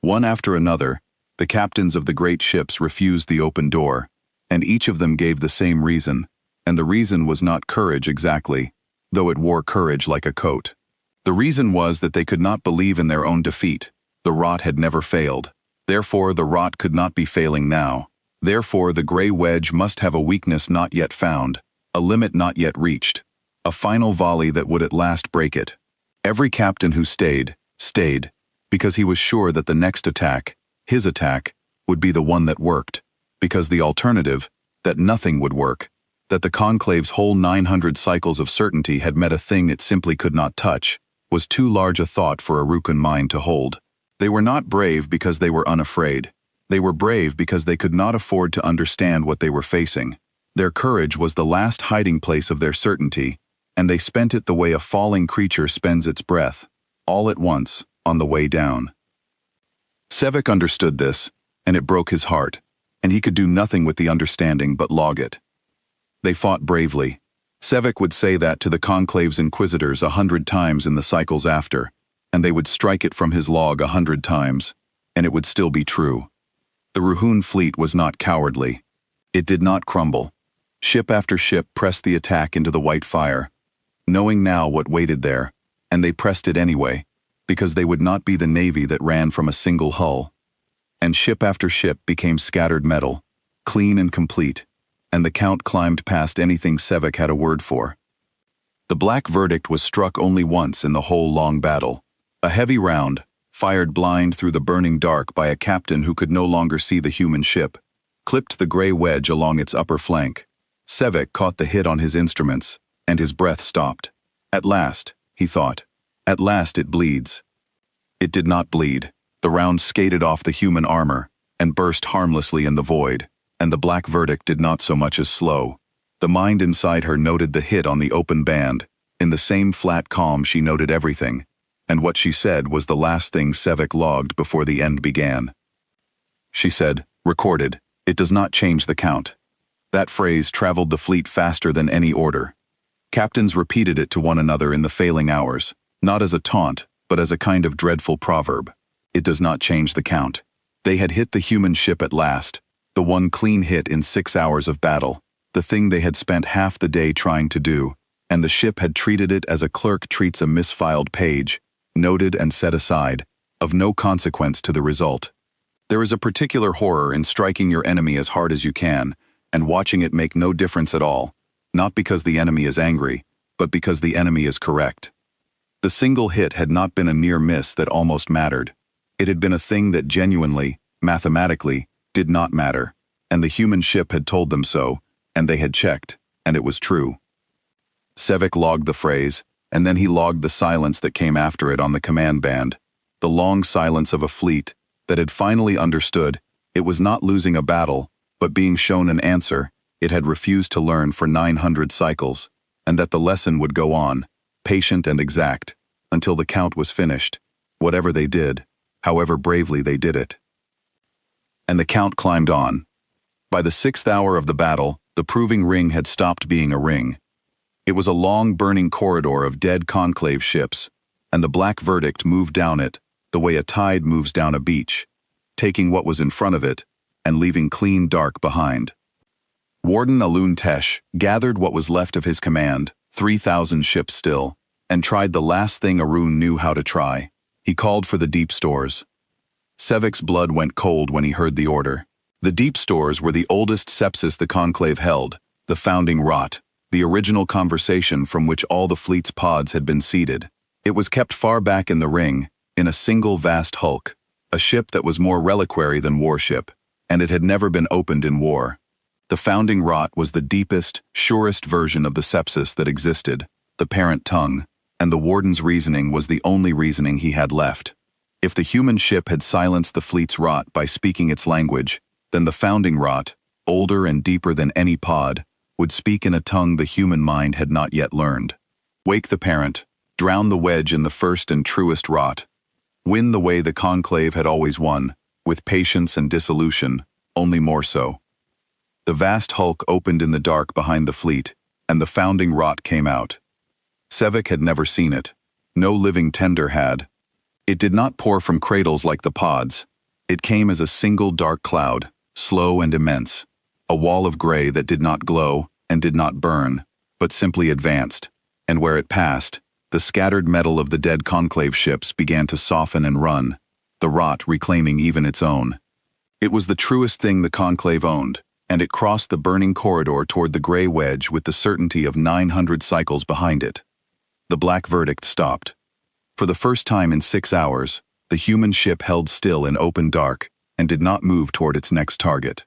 One after another, the captains of the great ships refused the open door, and each of them gave the same reason, and the reason was not courage exactly, though it wore courage like a coat. The reason was that they could not believe in their own defeat. The rot had never failed. Therefore the rot could not be failing now. Therefore the gray wedge must have a weakness not yet found, a limit not yet reached, a final volley that would at last break it. Every captain who stayed, stayed, because he was sure that the next attack, his attack, would be the one that worked, because the alternative, that nothing would work, that the Conclave's whole 900 cycles of certainty had met a thing it simply could not touch, was too large a thought for a Rukun mind to hold. They were not brave because they were unafraid. They were brave because they could not afford to understand what they were facing. Their courage was the last hiding place of their certainty, and they spent it the way a falling creature spends its breath, all at once, on the way down. Sevek understood this, and it broke his heart, and he could do nothing with the understanding but log it. They fought bravely. Sevek would say that to the Conclave's inquisitors 100 times in the cycles after, and they would strike it from his log 100 times, and it would still be true. The Ruhun fleet was not cowardly. It did not crumble. Ship after ship pressed the attack into the white fire, knowing now what waited there, and they pressed it anyway, because they would not be the navy that ran from a single hull. And ship after ship became scattered metal, clean and complete, and the count climbed past anything Sevek had a word for. The black verdict was struck only once in the whole long battle. A heavy round, fired blind through the burning dark by a captain who could no longer see the human ship, clipped the gray wedge along its upper flank. Sevek caught the hit on his instruments, and his breath stopped. At last, he thought, at last it bleeds. It did not bleed. The round skated off the human armor, and burst harmlessly in the void, and the black verdict did not so much as slow. The mind inside her noted the hit on the open band. In the same flat calm she noted everything, and what she said was the last thing Sevek logged before the end began. She said, recorded, "It does not change the count." That phrase traveled the fleet faster than any order. Captains repeated it to one another in the failing hours, not as a taunt, but as a kind of dreadful proverb. It does not change the count. They had hit the human ship at last, the one clean hit in 6 hours of battle, the thing they had spent half the day trying to do, and the ship had treated it as a clerk treats a misfiled page, noted and set aside, of no consequence to the result. There is a particular horror in striking your enemy as hard as you can, and watching it make no difference at all, not because the enemy is angry, but because the enemy is correct. The single hit had not been a near miss that almost mattered. It had been a thing that genuinely, mathematically, did not matter, and the human ship had told them so, and they had checked, and it was true. Sevek logged the phrase, and then he logged the silence that came after it on the command band, the long silence of a fleet that had finally understood it was not losing a battle, but being shown an answer it had refused to learn for 900 cycles, and that the lesson would go on, patient and exact, until the count was finished, whatever they did, however bravely they did it. And the count climbed on. By the 6th hour of the battle, the proving ring had stopped being a ring. It was a long burning corridor of dead conclave ships, and the black verdict moved down it the way a tide moves down a beach, taking what was in front of it and leaving clean dark behind. Warden Alun Tesh gathered what was left of his command, 3,000 ships still, and tried the last thing Arun knew how to try. He called for the deep stores. Sevik's blood went cold when he heard the order. The deep stores were the oldest sepsis the Conclave held, the founding rot, the original conversation from which all the fleet's pods had been seeded. It was kept far back in the ring, in a single vast hulk, a ship that was more reliquary than warship, and it had never been opened in war. The founding rot was the deepest, surest version of the sepsis that existed, the parent tongue, and the warden's reasoning was the only reasoning he had left. If the human ship had silenced the fleet's rot by speaking its language, then the founding rot, older and deeper than any pod, would speak in a tongue the human mind had not yet learned. Wake the parent, drown the wedge in the first and truest rot. Win the way the Conclave had always won, with patience and dissolution, only more so. The vast hulk opened in the dark behind the fleet, and the founding rot came out. Sevik had never seen it. No living tender had. It did not pour from cradles like the pods. It came as a single dark cloud, slow and immense, a wall of gray that did not glow and did not burn, but simply advanced, and where it passed, the scattered metal of the dead Conclave ships began to soften and run, the rot reclaiming even its own. It was the truest thing the Conclave owned, and it crossed the burning corridor toward the gray wedge with the certainty of 900 cycles behind it. The black verdict stopped. For the first time in 6 hours, the human ship held still in open dark and did not move toward its next target.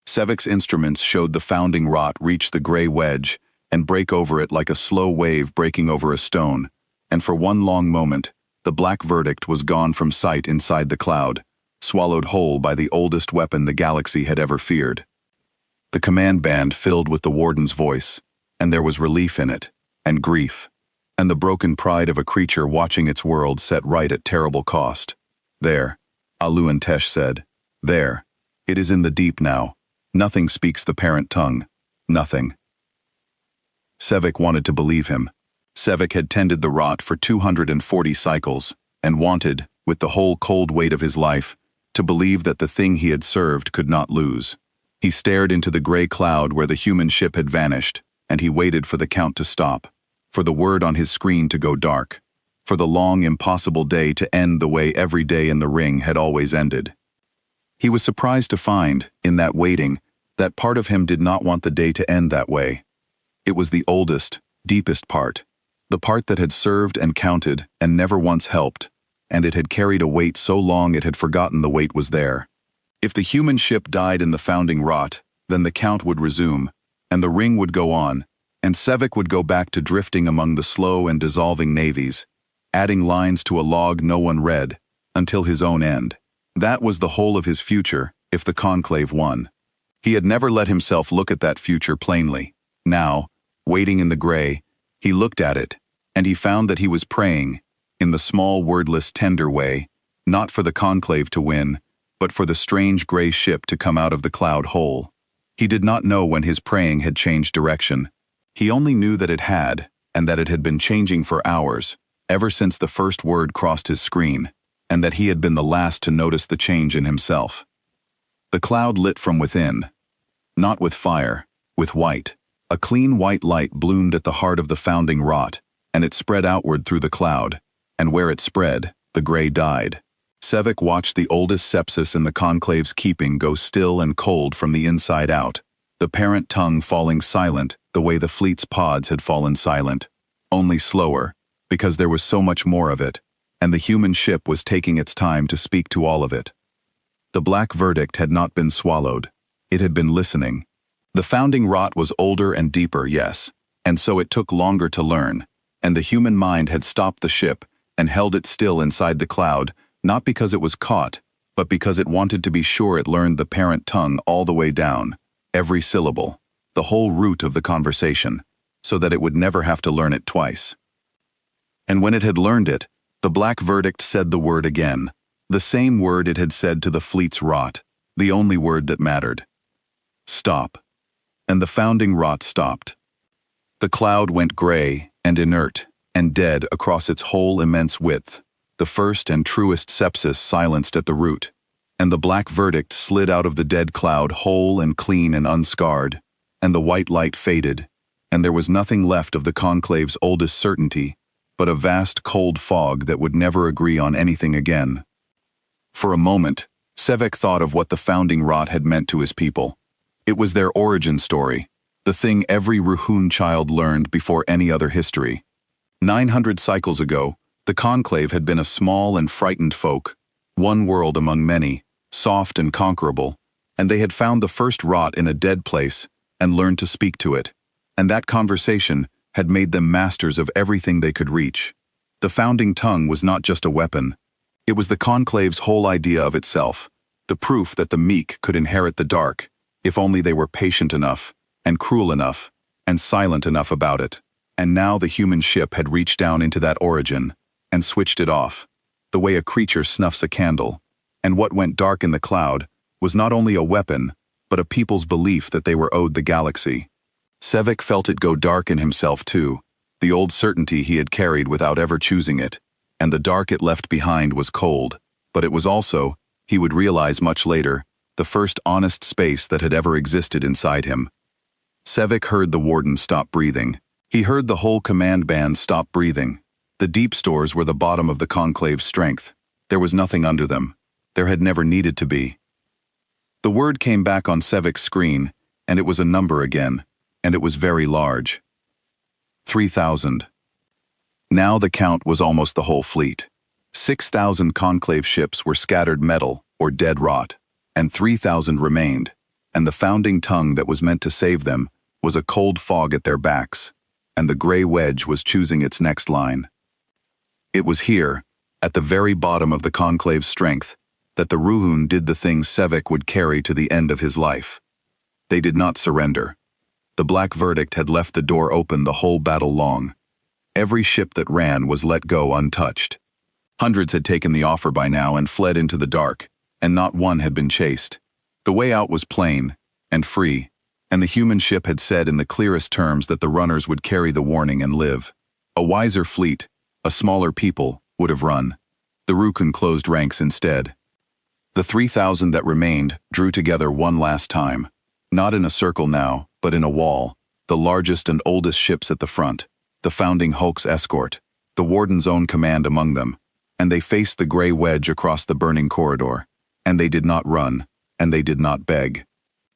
Sevik's instruments showed the founding rot reach the gray wedge and break over it like a slow wave breaking over a stone, and for one long moment, the black verdict was gone from sight inside the cloud, swallowed whole by the oldest weapon the galaxy had ever feared. The command band filled with the warden's voice, and there was relief in it, and grief, and the broken pride of a creature watching its world set right at terrible cost. There, Alun Tesh said, there, it is in the deep now. Nothing speaks the parent tongue. Nothing. Sevik wanted to believe him. Sevik had tended the rot for 240 cycles, and wanted, with the whole cold weight of his life, to believe that the thing he had served could not lose. He stared into the gray cloud where the human ship had vanished, and he waited for the count to stop, for the word on his screen to go dark, for the long, impossible day to end the way every day in the ring had always ended. He was surprised to find, in that waiting, that part of him did not want the day to end that way. It was the oldest, deepest part, the part that had served and counted and never once helped, and it had carried a weight so long it had forgotten the weight was there. If the human ship died in the founding rot, then the count would resume, and the ring would go on, and Sevik would go back to drifting among the slow and dissolving navies, adding lines to a log no one read, until his own end. That was the whole of his future, if the Conclave won. He had never let himself look at that future plainly. Now, waiting in the gray, he looked at it, and he found that he was praying, in the small, wordless, tender way, not for the Conclave to win, but for the strange gray ship to come out of the cloud hole. He did not know when his praying had changed direction. He only knew that it had, and that it had been changing for hours, ever since the first word crossed his screen, and that he had been the last to notice the change in himself. The cloud lit from within, not with fire, with white. A clean white light bloomed at the heart of the founding rot, and it spread outward through the cloud, and where it spread, the gray died. Sevik watched the oldest sepsis in the Conclave's keeping go still and cold from the inside out, the parent tongue falling silent the way the fleet's pods had fallen silent, only slower, because there was so much more of it, and the human ship was taking its time to speak to all of it. The black verdict had not been swallowed. It had been listening. The founding rot was older and deeper, yes, and so it took longer to learn, and the human mind had stopped the ship and held it still inside the cloud, not because it was caught, but because it wanted to be sure it learned the parent tongue all the way down, every syllable, the whole root of the conversation, so that it would never have to learn it twice. And when it had learned it, the black verdict said the word again, the same word it had said to the fleet's rot, the only word that mattered. Stop. And the founding rot stopped. The cloud went gray and inert and dead across its whole immense width, the first and truest sepsis silenced at the root, and the black verdict slid out of the dead cloud whole and clean and unscarred, and the white light faded, and there was nothing left of the conclave's oldest certainty, but a vast cold fog that would never agree on anything again. For a moment, Sevek thought of what the founding rot had meant to his people. It was their origin story, the thing every Ruhun child learned before any other history. 900 cycles ago, the conclave had been a small and frightened folk, one world among many, soft and conquerable, and they had found the first rot in a dead place and learned to speak to it, and that conversation had made them masters of everything they could reach. The founding tongue was not just a weapon. It was the conclave's whole idea of itself, the proof that the meek could inherit the dark, if only they were patient enough, and cruel enough, and silent enough about it. And now the human ship had reached down into that origin, and switched it off, the way a creature snuffs a candle, and what went dark in the cloud was not only a weapon, but a people's belief that they were owed the galaxy. Sevek felt it go dark in himself too, the old certainty he had carried without ever choosing it, and the dark it left behind was cold, but it was also, he would realize much later, the first honest space that had ever existed inside him. Sevek heard the warden stop breathing. He heard the whole command band stop breathing. The deep stores were the bottom of the conclave's strength. There was nothing under them. There had never needed to be. The word came back on Sevek's screen, and it was a number again, and it was very large. 3,000. Now the count was almost the whole fleet. 6,000 conclave ships were scattered metal, or dead rot, and 3,000 remained, and the founding tongue that was meant to save them was a cold fog at their backs, and the gray wedge was choosing its next line. It was here, at the very bottom of the conclave's strength, that the Ruhun did the things Sevek would carry to the end of his life. They did not surrender. The black verdict had left the door open the whole battle long. Every ship that ran was let go untouched. Hundreds had taken the offer by now and fled into the dark, and not one had been chased. The way out was plain and free, and the human ship had said in the clearest terms that the runners would carry the warning and live. A wiser fleet, a smaller people, would have run. The Ruhun closed ranks instead. The 3,000 that remained drew together one last time, not in a circle now, but in a wall, the largest and oldest ships at the front, the founding Hulk's escort, the warden's own command among them, and they faced the gray wedge across the burning corridor, and they did not run, and they did not beg.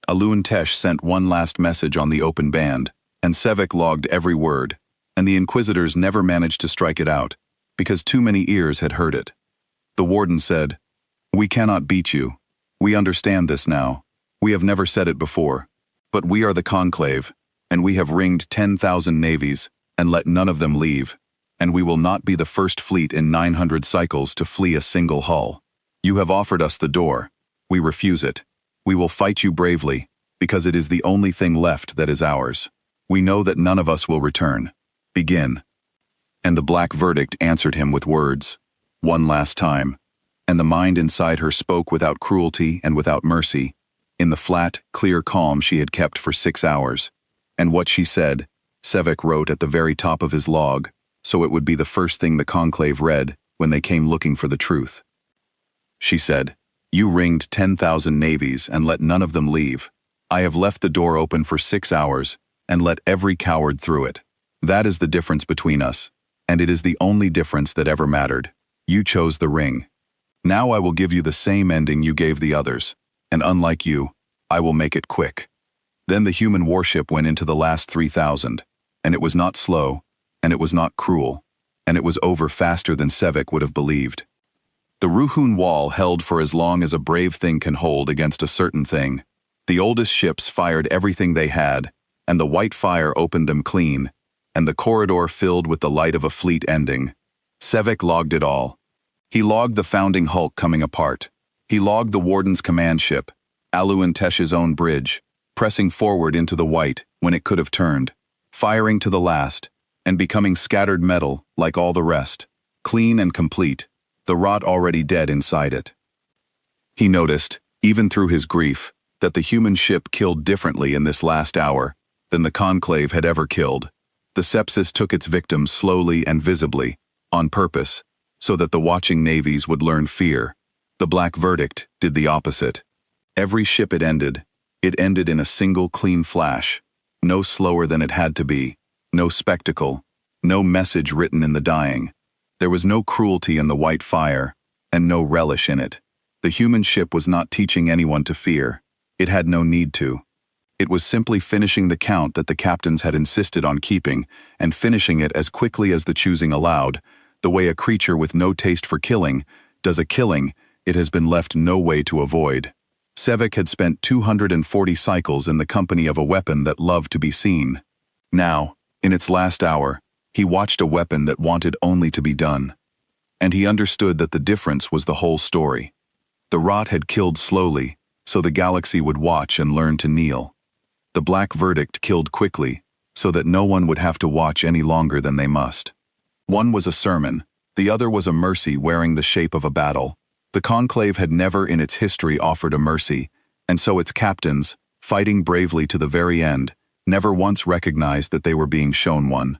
Alun Tesh sent one last message on the open band, and Sevek logged every word, and the Inquisitors never managed to strike it out, because too many ears had heard it. The warden said, "We cannot beat you. We understand this now. We have never said it before. But we are the conclave, and we have ringed 10,000 navies, and let none of them leave. And we will not be the first fleet in 900 cycles to flee a single hull. You have offered us the door. We refuse it. We will fight you bravely, because it is the only thing left that is ours. We know that none of us will return. Begin." And the black verdict answered him with words, one last time, and the mind inside her spoke without cruelty and without mercy, in the flat, clear calm she had kept for 6 hours. And what she said, Sevek wrote at the very top of his log, so it would be the first thing the conclave read when they came looking for the truth. She said, "You ringed 10,000 navies and let none of them leave. I have left the door open for 6 hours and let every coward through it. That is the difference between us, and it is the only difference that ever mattered. You chose the ring. Now I will give you the same ending you gave the others, and unlike you, I will make it quick." Then the human warship went into the last 3,000, and it was not slow, and it was not cruel, and it was over faster than Sevek would have believed. The Ruhun wall held for as long as a brave thing can hold against a certain thing. The oldest ships fired everything they had, and the white fire opened them clean, and the corridor filled with the light of a fleet ending. Sevek logged it all. He logged the founding hulk coming apart. He logged the warden's command ship, Alun Tesh's own bridge, pressing forward into the white when it could have turned, firing to the last, and becoming scattered metal like all the rest, clean and complete, the rot already dead inside it. He noticed, even through his grief, that the human ship killed differently in this last hour than the conclave had ever killed. The sepsis took its victims slowly and visibly, on purpose, so that the watching navies would learn fear. The black verdict did the opposite. Every ship it ended in a single clean flash, No slower than it had to be. No spectacle. No message written in the dying. There was no cruelty in the white fire, and no relish in it. The human ship was not teaching anyone to fear. It had no need to. It was simply finishing the count that the captains had insisted on keeping, and finishing it as quickly as the choosing allowed, the way a creature with no taste for killing does a killing it has been left no way to avoid. Sevek had spent 240 cycles in the company of a weapon that loved to be seen. Now, in its last hour, he watched a weapon that wanted only to be done. And he understood that the difference was the whole story. The rot had killed slowly, so the galaxy would watch and learn to kneel. The black verdict killed quickly, so that no one would have to watch any longer than they must. One was a sermon, the other was a mercy wearing the shape of a battle. The conclave had never in its history offered a mercy, and so its captains, fighting bravely to the very end, never once recognized that they were being shown one.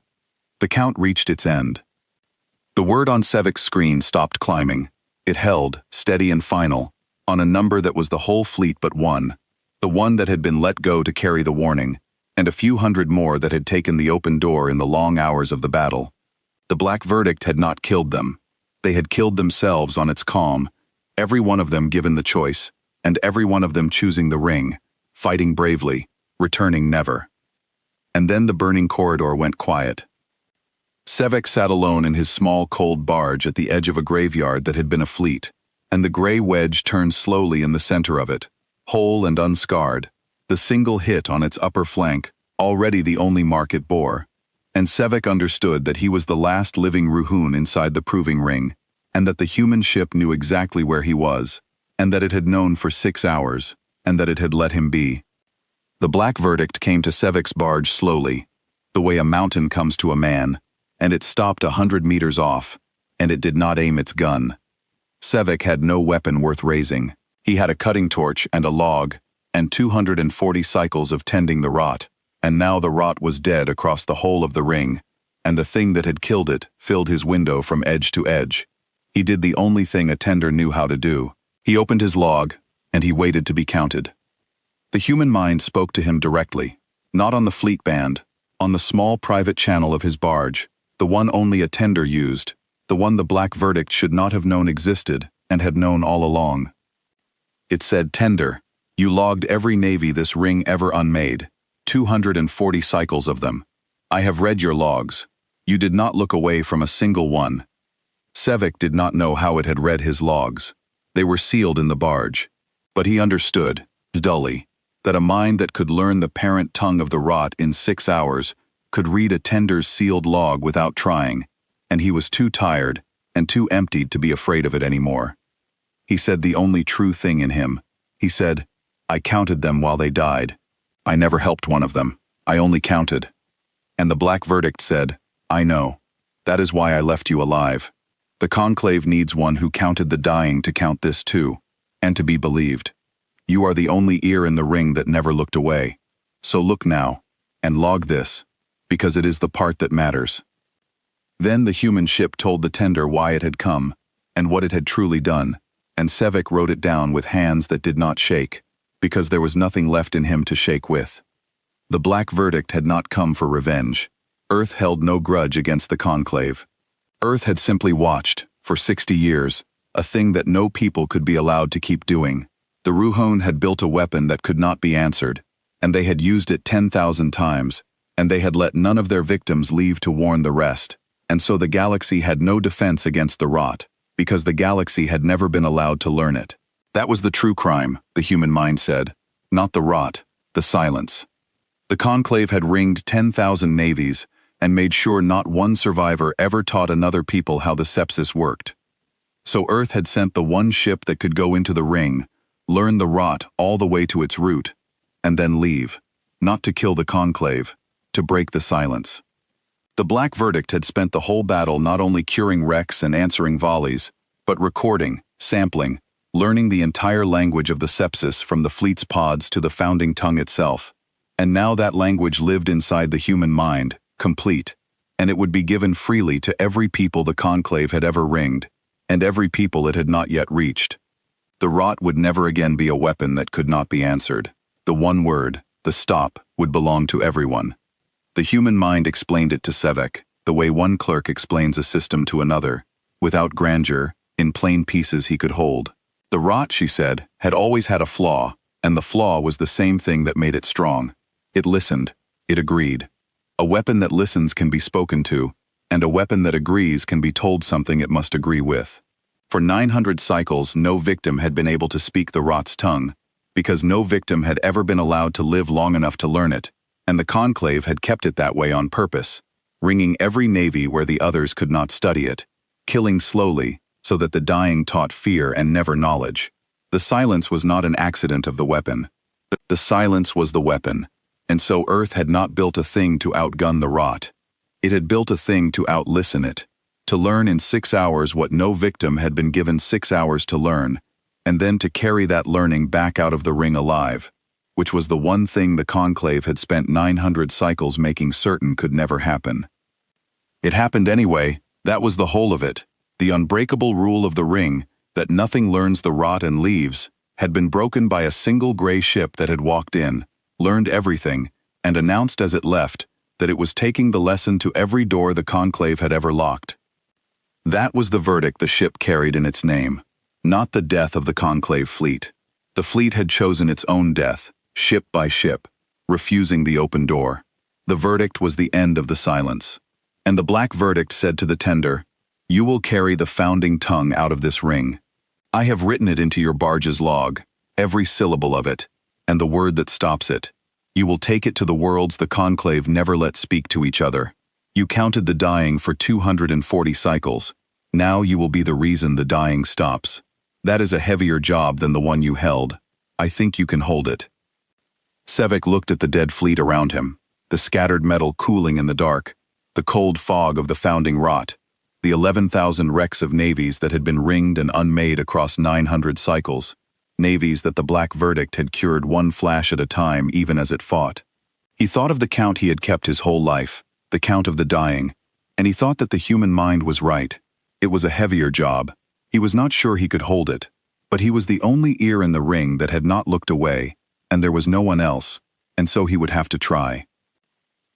The count reached its end. The word on Sevek's screen stopped climbing. It held, steady and final, on a number that was the whole fleet but one, the one that had been let go to carry the warning, and a few hundred more that had taken the open door in the long hours of the battle. The black verdict had not killed them. They had killed themselves on its calm, every one of them given the choice, and every one of them choosing the ring, fighting bravely, returning never. And then the burning corridor went quiet. Sevek sat alone in his small cold barge at the edge of a graveyard that had been a fleet, and the gray wedge turned slowly in the center of it, whole and unscarred, the single hit on its upper flank, already the only mark it bore. And Sevek understood that he was the last living Ruhun inside the proving ring, and that the human ship knew exactly where he was, and that it had known for 6 hours, and that it had let him be. The black verdict came to Sevek's barge slowly, the way a mountain comes to a man, and it stopped 100 meters off, and it did not aim its gun. Sevek had no weapon worth raising. He had a cutting torch and a log, and 240 cycles of tending the rot, and now the rot was dead across the whole of the ring, and the thing that had killed it filled his window from edge to edge. He did the only thing a tender knew how to do. He opened his log, and he waited to be counted. The human mind spoke to him directly, not on the fleet band, on the small private channel of his barge, the one only a tender used, the one the black verdict should not have known existed and had known all along. It said, "Tender, you logged every navy this ring ever unmade, 240 cycles of them. I have read your logs. You did not look away from a single one." Sevek did not know how it had read his logs. They were sealed in the barge. But he understood, dully, that a mind that could learn the parent tongue of the rot in 6 hours could read a tender's sealed log without trying, and he was too tired and too emptied to be afraid of it anymore. He said the only true thing in him. He said, "I counted them while they died. I never helped one of them. I only counted." And the black verdict said, "I know. That is why I left you alive. The conclave needs one who counted the dying to count this too, and to be believed. You are the only ear in the ring that never looked away. So look now, and log this, because it is the part that matters." Then the human ship told the tender why it had come, and what it had truly done, and Sevek wrote it down with hands that did not shake, because there was nothing left in him to shake with. The black verdict had not come for revenge. Earth held no grudge against the conclave. Earth had simply watched, for 60 years, a thing that no people could be allowed to keep doing. The Ruhun had built a weapon that could not be answered, and they had used it 10,000 times, and they had let none of their victims leave to warn the rest, and so the galaxy had no defense against the rot, because the galaxy had never been allowed to learn it. That was the true crime, the human mind said, not the rot, the silence. The conclave had ringed 10,000 navies, and made sure not one survivor ever taught another people how the sepsis worked. So Earth had sent the one ship that could go into the ring, learn the rot all the way to its root, and then leave, not to kill the conclave, to break the silence. The black verdict had spent the whole battle not only curing wrecks and answering volleys, but recording, sampling, learning the entire language of the sepsis from the fleet's pods to the founding tongue itself. And now that language lived inside the human mind, complete, and it would be given freely to every people the conclave had ever ringed, and every people it had not yet reached. The rot would never again be a weapon that could not be answered. The one word, the stop, would belong to everyone. The human mind explained it to Sevek, the way one clerk explains a system to another, without grandeur, in plain pieces he could hold. The rot, she said, had always had a flaw, and the flaw was the same thing that made it strong. It listened. It agreed. A weapon that listens can be spoken to, and a weapon that agrees can be told something it must agree with. For 900 cycles, no victim had been able to speak the rot's tongue, because no victim had ever been allowed to live long enough to learn it, and the Conclave had kept it that way on purpose, ringing every navy where the others could not study it, killing slowly, so that the dying taught fear and never knowledge. The silence was not an accident of the weapon. The silence was the weapon, and so Earth had not built a thing to outgun the rot. It had built a thing to outlisten it, to learn in 6 hours what no victim had been given 6 hours to learn, and then to carry that learning back out of the ring alive, which was the one thing the Conclave had spent 900 cycles making certain could never happen. It happened anyway. That was the whole of it. The unbreakable rule of the ring, that nothing learns the rot and leaves, had been broken by a single gray ship that had walked in, learned everything, and announced as it left that it was taking the lesson to every door the Conclave had ever locked. That was the verdict the ship carried in its name, not the death of the Conclave fleet. The fleet had chosen its own death, ship by ship, refusing the open door. The verdict was the end of the silence. And the black verdict said to the tender, "You will carry the founding tongue out of this ring. I have written it into your barge's log, every syllable of it, and the word that stops it. You will take it to the worlds the Conclave never let speak to each other. You counted the dying for 240 cycles. Now you will be the reason the dying stops. That is a heavier job than the one you held. I think you can hold it." Sevek looked at the dead fleet around him, the scattered metal cooling in the dark, the cold fog of the founding rot, the 11,000 wrecks of navies that had been ringed and unmade across 900 cycles, navies that the black verdict had cured one flash at a time even as it fought. He thought of the count he had kept his whole life, the count of the dying, and he thought that the human mind was right. It was a heavier job. He was not sure he could hold it, but he was the only ear in the ring that had not looked away, and there was no one else, and so he would have to try.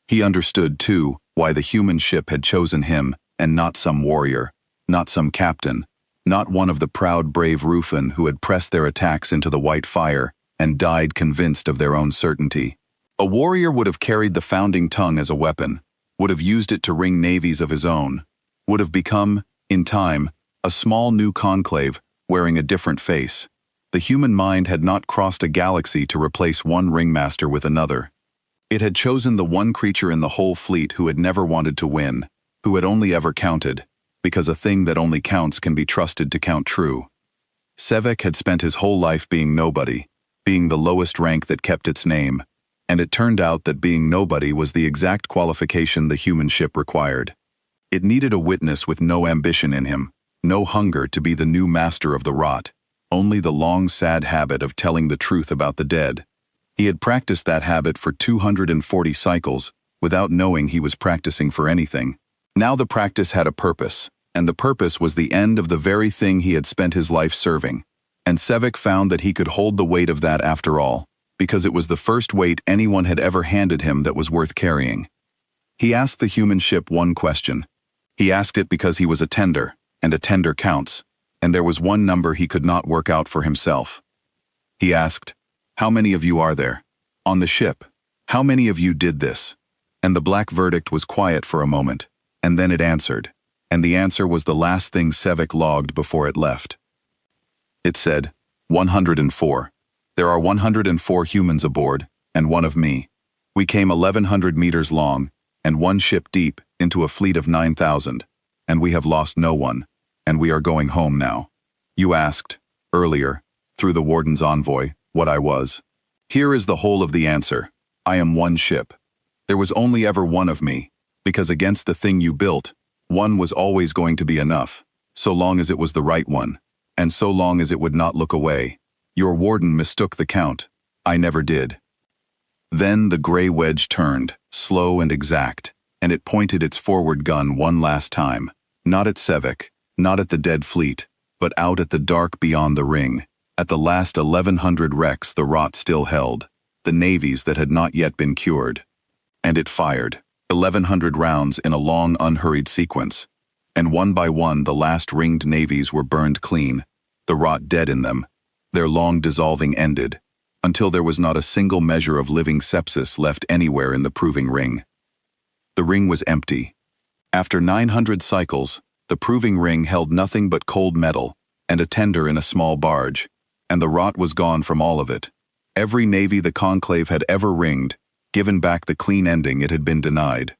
He understood, too, why the human ship had chosen him and not some warrior, not some captain, not one of the proud brave Rufin who had pressed their attacks into the white fire and died convinced of their own certainty. A warrior would have carried the founding tongue as a weapon, would have used it to ring navies of his own, would have become, in time, a small new conclave wearing a different face. The human mind had not crossed a galaxy to replace one ringmaster with another. It had chosen the one creature in the whole fleet who had never wanted to win, who had only ever counted, because a thing that only counts can be trusted to count true. Sevek had spent his whole life being nobody, being the lowest rank that kept its name, and it turned out that being nobody was the exact qualification the human ship required. It needed a witness with no ambition in him, no hunger to be the new master of the rot, only the long sad habit of telling the truth about the dead. He had practiced that habit for 240 cycles, without knowing he was practicing for anything. Now the practice had a purpose, and the purpose was the end of the very thing he had spent his life serving. And Sevek found that he could hold the weight of that after all, because it was the first weight anyone had ever handed him that was worth carrying. He asked the human ship one question. He asked it because he was a tender, and a tender counts, and there was one number he could not work out for himself. He asked, "How many of you are there? On the ship? How many of you did this?" And the black verdict was quiet for a moment, and then it answered, and the answer was the last thing Sevek logged before it left. It said, 104. There are 104 humans aboard, and one of me. We came 1,100 meters long, and one ship deep, into a fleet of 9,000, and we have lost no one, and we are going home now. You asked, earlier, through the warden's envoy, what I was. Here is the whole of the answer. I am one ship. There was only ever one of me, because against the thing you built, one was always going to be enough, so long as it was the right one, and so long as it would not look away. Your warden mistook the count. I never did. Then the gray wedge turned, slow and exact, and it pointed its forward gun one last time, not at Sevek, not at the dead fleet, but out at the dark beyond the ring, at the last 1,100 wrecks the rot still held. the navies that had not yet been cured. And it fired 1,100 rounds in a long, unhurried sequence. And one by one the last ringed navies were burned clean, the rot dead in them. Their long dissolving ended, until there was not a single measure of living sepsis left anywhere in the proving ring. The ring was empty. After 900 cycles, the proving ring held nothing but cold metal and a tender in a small barge, and the rot was gone from all of it. Every navy the conclave had ever ringed, given back the clean ending it had been denied.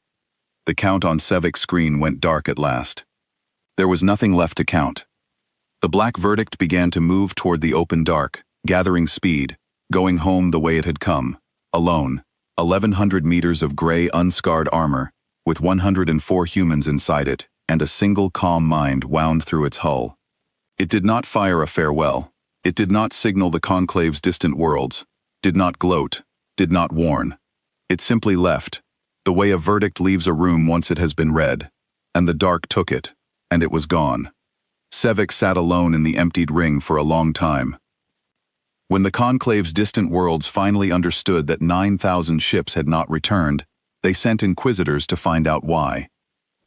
The count on Sevic's screen went dark at last. There was nothing left to count. The black verdict began to move toward the open dark, gathering speed, going home the way it had come, alone, 1,100 meters of gray, unscarred armor, with 104 humans inside it, and a single calm mind wound through its hull. It did not fire a farewell. It did not signal the conclave's distant worlds, did not gloat, did not warn. It simply left, the way a verdict leaves a room once it has been read, and the dark took it, and it was gone. Sevic sat alone in the emptied ring for a long time. When the conclave's distant worlds finally understood that 9,000 ships had not returned, they sent inquisitors to find out why.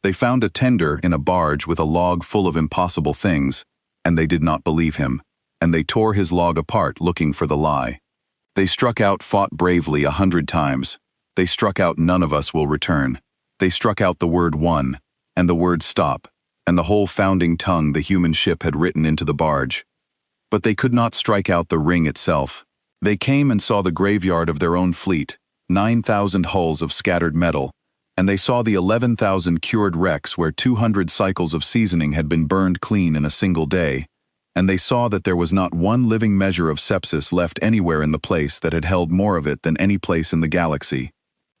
They found a tender in a barge with a log full of impossible things, and they did not believe him, and they tore his log apart looking for the lie. They struck out, fought bravely 100 times. They struck out, none of us will return. They struck out the word one, and the word stop, and the whole founding tongue the human ship had written into the barge. But they could not strike out the ring itself. They came and saw the graveyard of their own fleet, 9,000 hulls of scattered metal, and they saw the 11,000 cured wrecks where 200 cycles of seasoning had been burned clean in a single day, and they saw that there was not one living measure of sepsis left anywhere in the place that had held more of it than any place in the galaxy.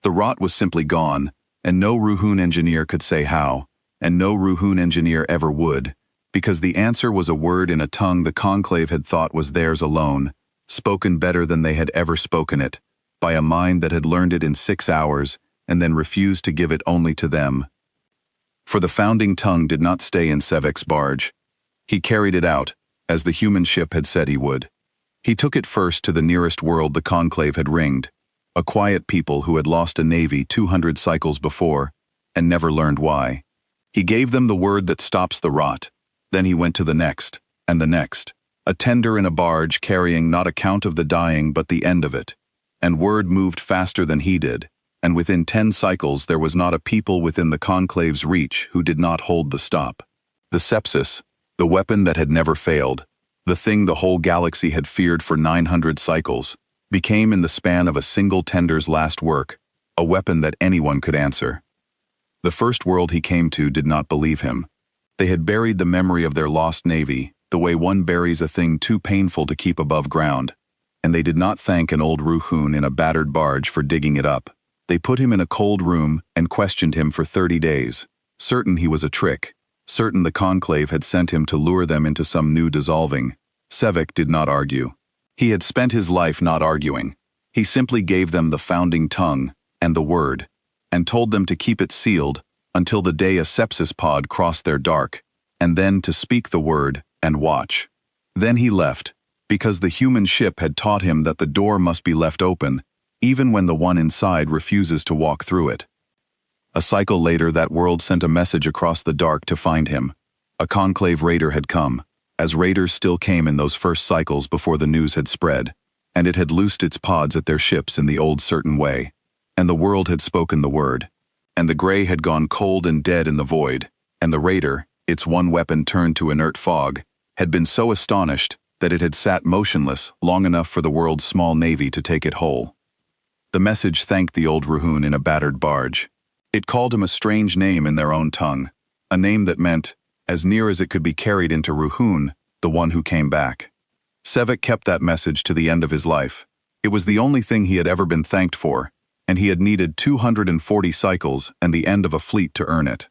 The rot was simply gone, and no Ruhun engineer could say how, and no Ruhun engineer ever would, because the answer was a word in a tongue the conclave had thought was theirs alone, spoken better than they had ever spoken it, by a mind that had learned it in 6 hours and then refused to give it only to them. For the founding tongue did not stay in Sevic's barge. He carried it out, as the human ship had said he would. He took it first to the nearest world the conclave had ringed, a quiet people who had lost a navy 200 cycles before, and never learned why. He gave them the word that stops the rot. Then he went to the next, and the next, a tender in a barge carrying not account of the dying but the end of it. And word moved faster than he did, and within 10 cycles there was not a people within the conclave's reach who did not hold the stop. The sepsis, the weapon that had never failed, the thing the whole galaxy had feared for 900 cycles, became in the span of a single tender's last work, a weapon that anyone could answer. The first world he came to did not believe him. They had buried the memory of their lost navy, the way one buries a thing too painful to keep above ground, and they did not thank an old Ruhun in a battered barge for digging it up. They put him in a cold room and questioned him for 30 days, certain he was a trick, certain the conclave had sent him to lure them into some new dissolving. Sevic did not argue. He had spent his life not arguing. He simply gave them the founding tongue and the word, and told them to keep it sealed until the day a sepsis pod crossed their dark, and then to speak the word and watch. Then he left, because the human ship had taught him that the door must be left open, even when the one inside refuses to walk through it. A cycle later that world sent a message across the dark to find him. A conclave raider had come, as raiders still came in those first cycles before the news had spread, and it had loosed its pods at their ships in the old certain way, and the world had spoken the word, and the gray had gone cold and dead in the void, and the raider, its one weapon turned to inert fog, had been so astonished that it had sat motionless long enough for the world's small navy to take it whole. The message thanked the old Ruhun in a battered barge. It called him a strange name in their own tongue, a name that meant, as near as it could be carried into Ruhun, the one who came back. Sevic kept that message to the end of his life. It was the only thing he had ever been thanked for, and he had needed 240 cycles and the end of a fleet to earn it.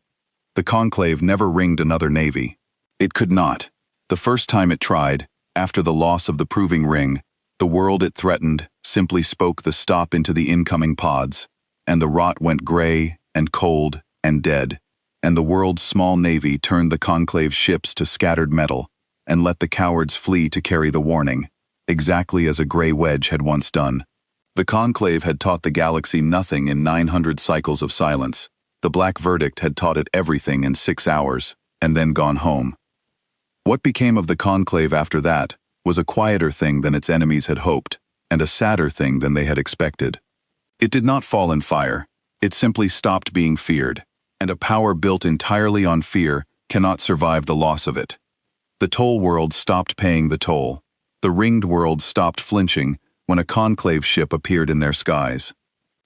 The conclave never ringed another navy. It could not. The first time it tried, after the loss of the proving ring, the world it threatened simply spoke the stop into the incoming pods, and the rot went gray and cold and dead, and the world's small navy turned the conclave ships to scattered metal and let the cowards flee to carry the warning, exactly as a gray wedge had once done. The conclave had taught the galaxy nothing in 900 cycles of silence. The Black Verdict had taught it everything in 6 hours, and then gone home. What became of the conclave after that was a quieter thing than its enemies had hoped, and a sadder thing than they had expected. It did not fall in fire. It simply stopped being feared, and a power built entirely on fear cannot survive the loss of it. The toll world stopped paying the toll. The ringed world stopped flinching when a conclave ship appeared in their skies.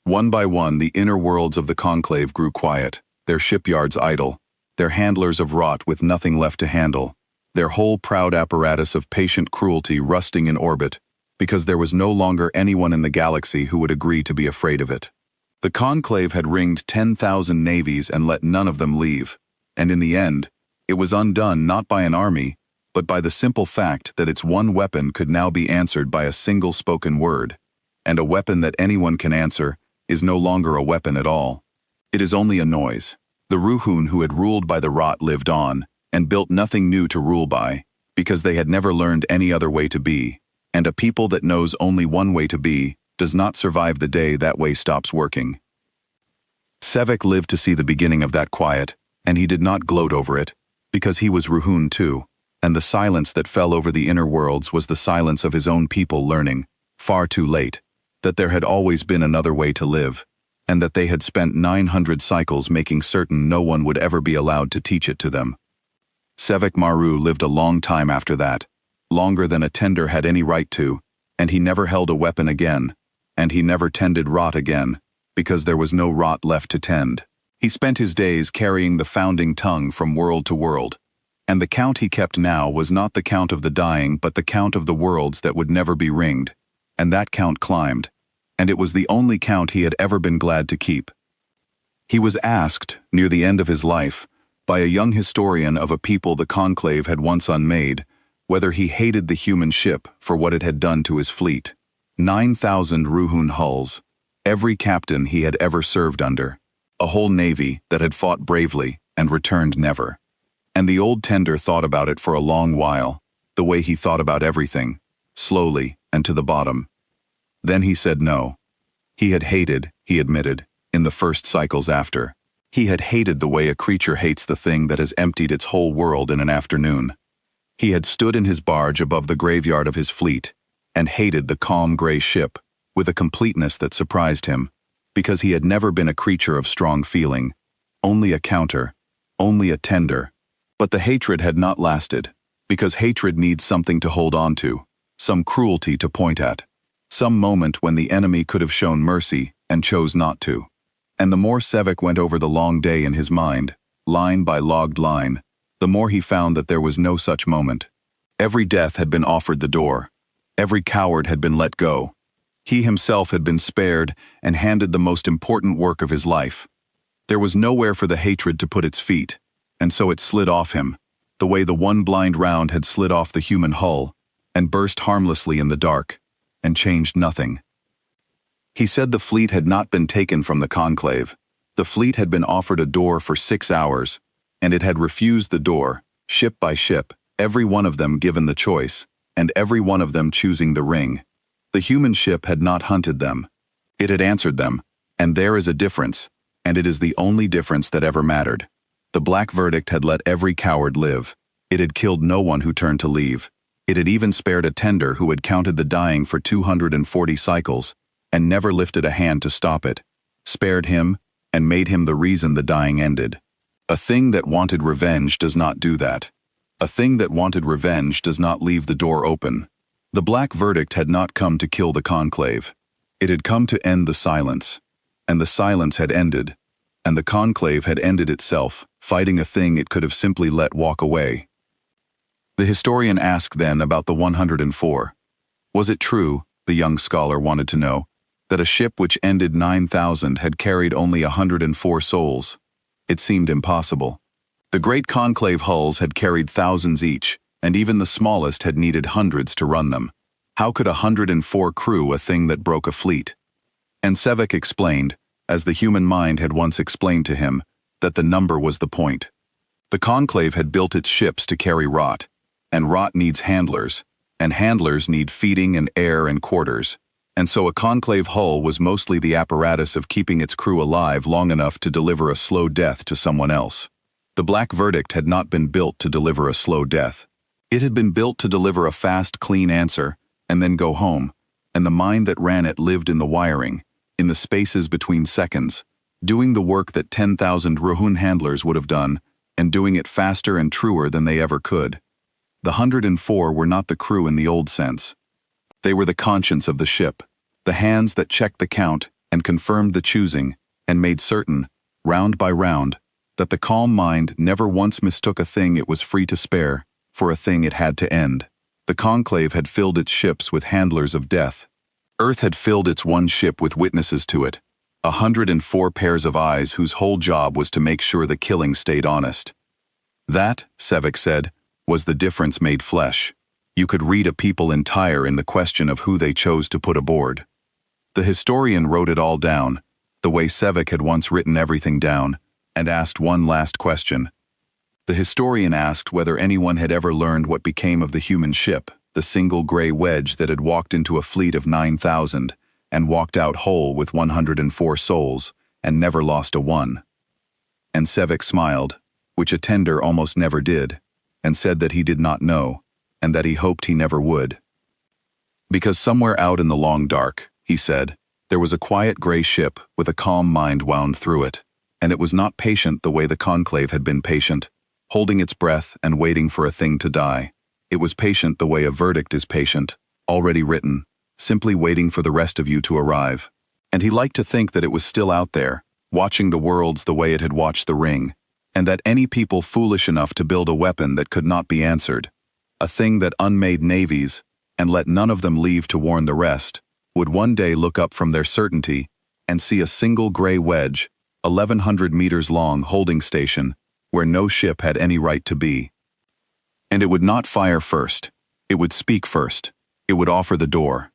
One by one, the inner worlds of the conclave grew quiet, their shipyards idle, their handlers of rot with nothing left to handle, their whole proud apparatus of patient cruelty rusting in orbit, because there was no longer anyone in the galaxy who would agree to be afraid of it. The conclave had ringed 10,000 navies and let none of them leave, and in the end, it was undone not by an army, but by the simple fact that its one weapon could now be answered by a single spoken word, and a weapon that anyone can answer is no longer a weapon at all. It is only a noise. The Ruhun who had ruled by the rot lived on, and built nothing new to rule by, because they had never learned any other way to be, and a people that knows only one way to be does not survive the day that way stops working. Sevek lived to see the beginning of that quiet, and he did not gloat over it, because he was Ruhun too, and the silence that fell over the inner worlds was the silence of his own people learning, far too late, that there had always been another way to live, and that they had spent 900 cycles making certain no one would ever be allowed to teach it to them. Sevek Maru lived a long time after that, longer than a tender had any right to, and he never held a weapon again, and he never tended rot again, because there was no rot left to tend. He spent his days carrying the founding tongue from world to world, and the count he kept now was not the count of the dying but the count of the worlds that would never be ringed, and that count climbed, and it was the only count he had ever been glad to keep. He was asked, near the end of his life, by a young historian of a people the conclave had once unmade, whether he hated the human ship for what it had done to his fleet. 9,000 Ruhun hulls, every captain he had ever served under, a whole navy that had fought bravely and returned never. And the old tender thought about it for a long while, the way he thought about everything, slowly and to the bottom. Then he said no. He had hated, he admitted, in the first cycles after. He had hated the way a creature hates the thing that has emptied its whole world in an afternoon. He had stood in his barge above the graveyard of his fleet, and hated the calm gray ship, with a completeness that surprised him, because he had never been a creature of strong feeling, only a counter, only a tender. But the hatred had not lasted, because hatred needs something to hold on to, some cruelty to point at, some moment when the enemy could have shown mercy and chose not to. And the more Sevek went over the long day in his mind, line by logged line, the more he found that there was no such moment. Every death had been offered the door. Every coward had been let go. He himself had been spared and handed the most important work of his life. There was nowhere for the hatred to put its feet, and so it slid off him, the way the one blind round had slid off the human hull, and burst harmlessly in the dark, and changed nothing. He said the fleet had not been taken from the conclave. The fleet had been offered a door for 6 hours, and it had refused the door, ship by ship, every one of them given the choice, and every one of them choosing the ring. The human ship had not hunted them. It had answered them, and there is a difference, and it is the only difference that ever mattered. The Black Verdict had let every coward live. It had killed no one who turned to leave. It had even spared a tender who had counted the dying for 240 cycles, and never lifted a hand to stop it, spared him, and made him the reason the dying ended. A thing that wanted revenge does not do that. A thing that wanted revenge does not leave the door open. The Black Verdict had not come to kill the conclave. It had come to end the silence. And the silence had ended. And the conclave had ended itself, fighting a thing it could have simply let walk away. The historian asked then about the 104. Was it true, the young scholar wanted to know, that a ship which ended 9,000 had carried only 104 souls? It seemed impossible. The great conclave hulls had carried thousands each, and even the smallest had needed hundreds to run them. How could 104 crew a thing that broke a fleet? And Sevek explained, as the human mind had once explained to him, that the number was the point. The conclave had built its ships to carry rot, and rot needs handlers, and handlers need feeding and air and quarters. And so a conclave hull was mostly the apparatus of keeping its crew alive long enough to deliver a slow death to someone else. The Black Verdict had not been built to deliver a slow death. It had been built to deliver a fast, clean answer, and then go home, and the mind that ran it lived in the wiring, in the spaces between seconds, doing the work that 10,000 Ruhun handlers would have done, and doing it faster and truer than they ever could. The 104 were not the crew in the old sense. They were the conscience of the ship, the hands that checked the count and confirmed the choosing, and made certain, round by round, that the calm mind never once mistook a thing it was free to spare for a thing it had to end. The conclave had filled its ships with handlers of death. Earth had filled its one ship with witnesses to it, 104 pairs of eyes whose whole job was to make sure the killing stayed honest. That, Sevek said, was the difference made flesh. You could read a people entire in the question of who they chose to put aboard. The historian wrote it all down, the way Sevek had once written everything down, and asked one last question. The historian asked whether anyone had ever learned what became of the human ship, the single gray wedge that had walked into a fleet of 9,000, and walked out whole with 104 souls, and never lost a one. And Sevek smiled, which a tender almost never did, and said that he did not know, and that he hoped he never would. Because somewhere out in the long dark, he said, there was a quiet gray ship with a calm mind wound through it, and it was not patient the way the conclave had been patient, holding its breath and waiting for a thing to die. It was patient the way a verdict is patient, already written, simply waiting for the rest of you to arrive. And he liked to think that it was still out there, watching the worlds the way it had watched the ring, and that any people foolish enough to build a weapon that could not be answered, a thing that unmade navies, and let none of them leave to warn the rest, would one day look up from their certainty and see a single gray wedge, 1,100 meters long holding station, where no ship had any right to be. And it would not fire first. It would speak first. It would offer the door.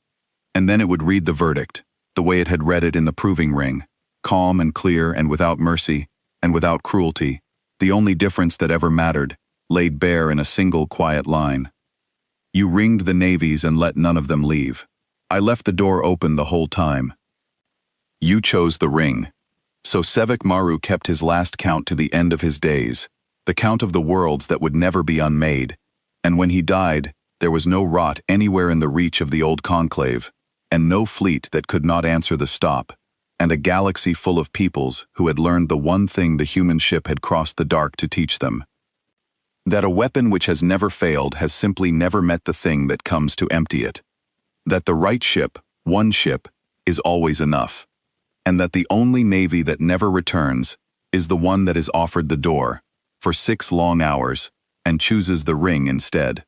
And then it would read the verdict, the way it had read it in the proving ring, calm and clear and without mercy, and without cruelty, the only difference that ever mattered, laid bare in a single quiet line. You ringed the navies and let none of them leave. I left the door open the whole time. You chose the ring. So Sevek Maru kept his last count to the end of his days, the count of the worlds that would never be unmade, and when he died, there was no rot anywhere in the reach of the old conclave, and no fleet that could not answer the stop, and a galaxy full of peoples who had learned the one thing the human ship had crossed the dark to teach them. That a weapon which has never failed has simply never met the thing that comes to empty it. That the right ship, one ship, is always enough. And that the only navy that never returns is the one that is offered the door for 6 long hours and chooses the ring instead.